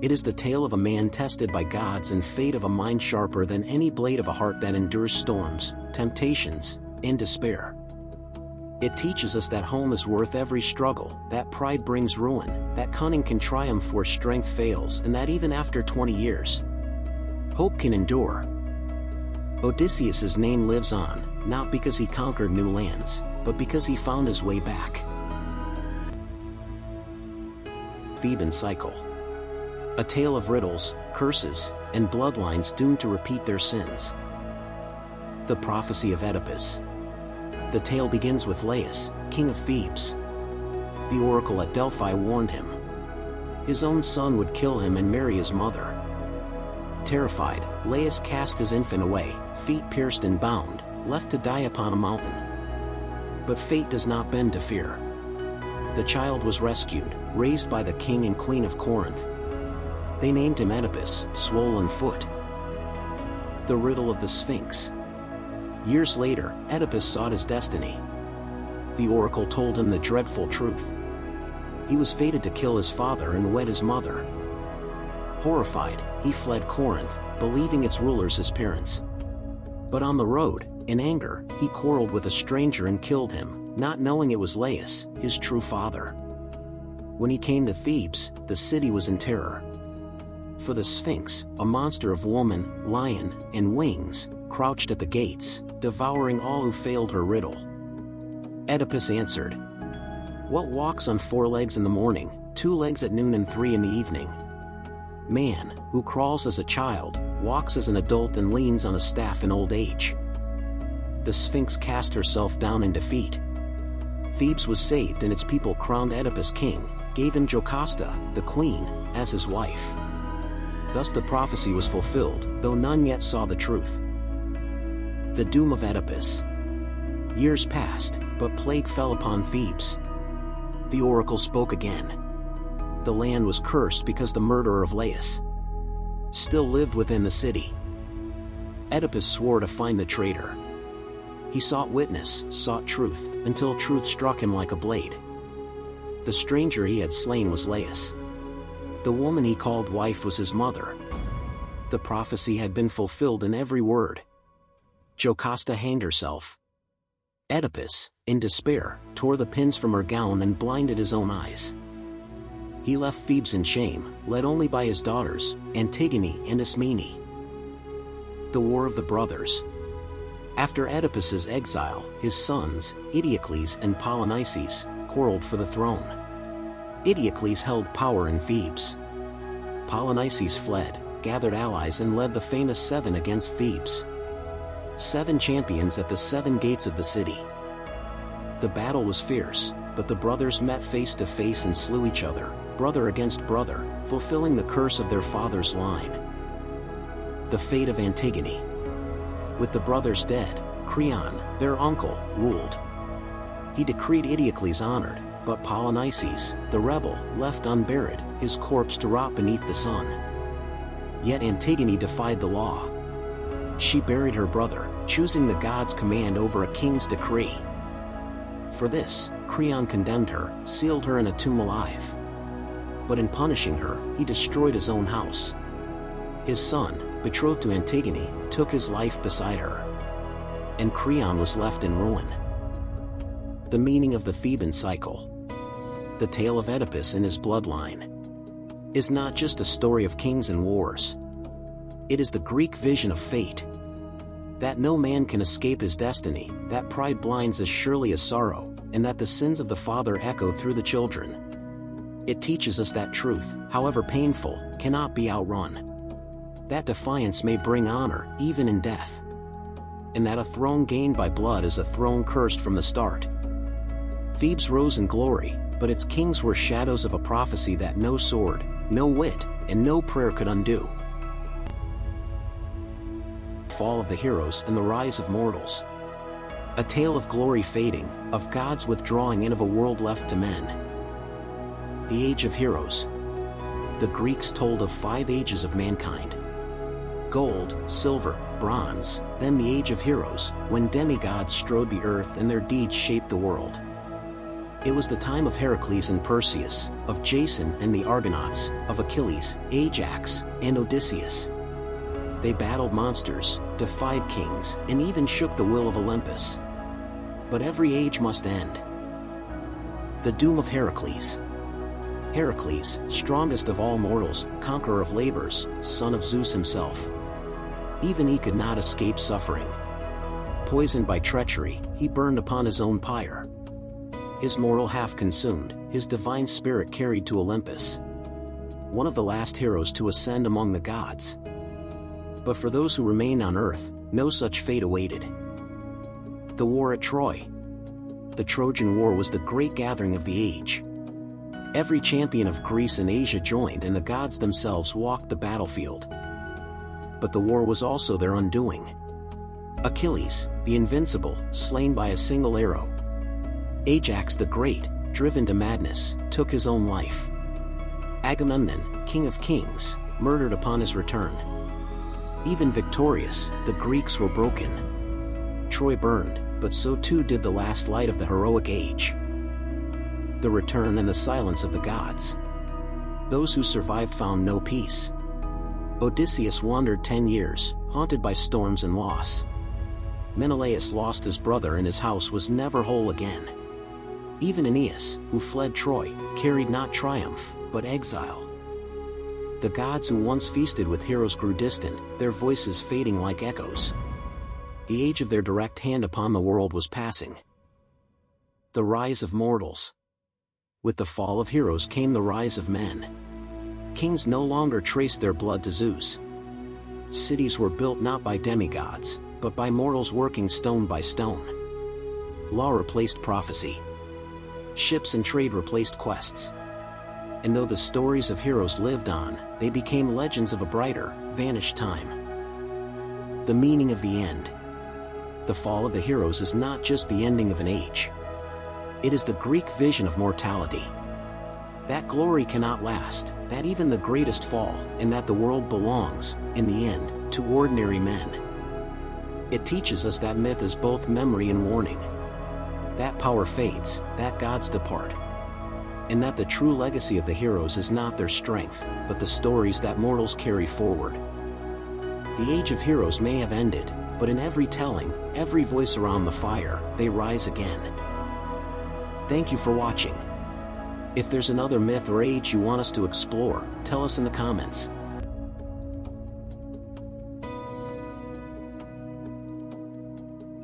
It is the tale of a man tested by gods and fate of a mind sharper than any blade of a heart that endures storms, temptations, and despair. It teaches us that home is worth every struggle, that pride brings ruin, that cunning can triumph where strength fails, and that even after 20 years, hope can endure. Odysseus's name lives on, not because he conquered new lands, but because he found his way back. Theban Cycle. A tale of riddles, curses, and bloodlines doomed to repeat their sins. The prophecy of Oedipus. The tale begins with Laius, king of Thebes. The oracle at Delphi warned him. His own son would kill him and marry his mother. Terrified, Laius cast his infant away, feet pierced and bound, left to die upon a mountain. But fate does not bend to fear. The child was rescued, raised by the king and queen of Corinth. They named him Oedipus, swollen foot. The riddle of the Sphinx. Years later, Oedipus sought his destiny. The oracle told him the dreadful truth. He was fated to kill his father and wed his mother. Horrified, he fled Corinth, believing its rulers his parents. But on the road, in anger, he quarreled with a stranger and killed him, not knowing it was Laius, his true father. When he came to Thebes, the city was in terror. For the Sphinx, a monster of woman, lion, and wings, crouched at the gates, devouring all who failed her riddle. Oedipus answered, "What walks on 4 legs in the morning, 2 legs at noon and 3 in the evening? Man, who crawls as a child, walks as an adult and leans on a staff in old age." The Sphinx cast herself down in defeat. Thebes was saved and its people crowned Oedipus king, gave him Jocasta, the queen, as his wife. Thus the prophecy was fulfilled, though none yet saw the truth. The doom of Oedipus. Years passed, but plague fell upon Thebes. The oracle spoke again. The land was cursed because the murderer of Laius still lived within the city. Oedipus swore to find the traitor. He sought witness, sought truth, until truth struck him like a blade. The stranger he had slain was Laius. The woman he called wife was his mother. The prophecy had been fulfilled in every word. Jocasta hanged herself. Oedipus, in despair, tore the pins from her gown and blinded his own eyes. He left Thebes in shame, led only by his daughters, Antigone and Ismene. The War of the Brothers. After Oedipus's exile, his sons, Eteocles and Polynices, quarreled for the throne. Eteocles held power in Thebes. Polynices fled, gathered allies and led the famous 7 against Thebes. 7 champions at the 7 gates of the city. The battle was fierce, but the brothers met face to face and slew each other, brother against brother, fulfilling the curse of their father's line. The fate of Antigone. With the brothers dead, Creon, their uncle, ruled. He decreed Eteocles honored, but Polynices, the rebel, left unburied, his corpse to rot beneath the sun. Yet Antigone defied the law. She buried her brother, choosing the god's command over a king's decree. For this, Creon condemned her, sealed her in a tomb alive. But in punishing her, he destroyed his own house. His son, betrothed to Antigone, took his life beside her. And Creon was left in ruin. The meaning of the Theban cycle. The tale of Oedipus and his bloodline is not just a story of kings and wars. It is the Greek vision of fate. That no man can escape his destiny, that pride blinds as surely as sorrow, and that the sins of the father echo through the children. It teaches us that truth, however painful, cannot be outrun. That defiance may bring honor, even in death. And that a throne gained by blood is a throne cursed from the start. Thebes rose in glory, but its kings were shadows of a prophecy that no sword, no wit, and no prayer could undo. Fall of the heroes and the rise of mortals. A tale of glory fading, of gods withdrawing and of a world left to men. The Age of Heroes. The Greeks told of 5 ages of mankind. Gold, silver, bronze, then the Age of Heroes, when demigods strode the earth and their deeds shaped the world. It was the time of Heracles and Perseus, of Jason and the Argonauts, of Achilles, Ajax, and Odysseus. They battled monsters, defied kings, and even shook the will of Olympus. But every age must end. The doom of Heracles. Heracles, strongest of all mortals, conqueror of labors, son of Zeus himself. Even he could not escape suffering. Poisoned by treachery, he burned upon his own pyre. His mortal half consumed, his divine spirit carried to Olympus. One of the last heroes to ascend among the gods. But for those who remained on earth, no such fate awaited. The war at Troy. The Trojan War was the great gathering of the age. Every champion of Greece and Asia joined and the gods themselves walked the battlefield. But the war was also their undoing. Achilles, the invincible, slain by a single arrow. Ajax the Great, driven to madness, took his own life. Agamemnon, king of kings, murdered upon his return. Even victorious, the Greeks were broken. Troy burned, but so too did the last light of the heroic age. The return and the silence of the gods. Those who survived found no peace. Odysseus wandered 10 years, haunted by storms and loss. Menelaus lost his brother and his house was never whole again. Even Aeneas, who fled Troy, carried not triumph, but exile. The gods who once feasted with heroes grew distant, their voices fading like echoes. The age of their direct hand upon the world was passing. The rise of mortals. With the fall of heroes came the rise of men. Kings no longer traced their blood to Zeus. Cities were built not by demigods, but by mortals working stone by stone. Law replaced prophecy. Ships and trade replaced quests. And though the stories of heroes lived on, they became legends of a brighter, vanished time. The meaning of the end. The fall of the heroes is not just the ending of an age. It is the Greek vision of mortality. That glory cannot last, that even the greatest fall, and that the world belongs, in the end, to ordinary men. It teaches us that myth is both memory and warning. That power fades, that gods depart. And that the true legacy of the heroes is not their strength, but the stories that mortals carry forward. The age of heroes may have ended, but in every telling, every voice around the fire, they rise again. Thank you for watching. If there's another myth or age you want us to explore, tell us in the comments.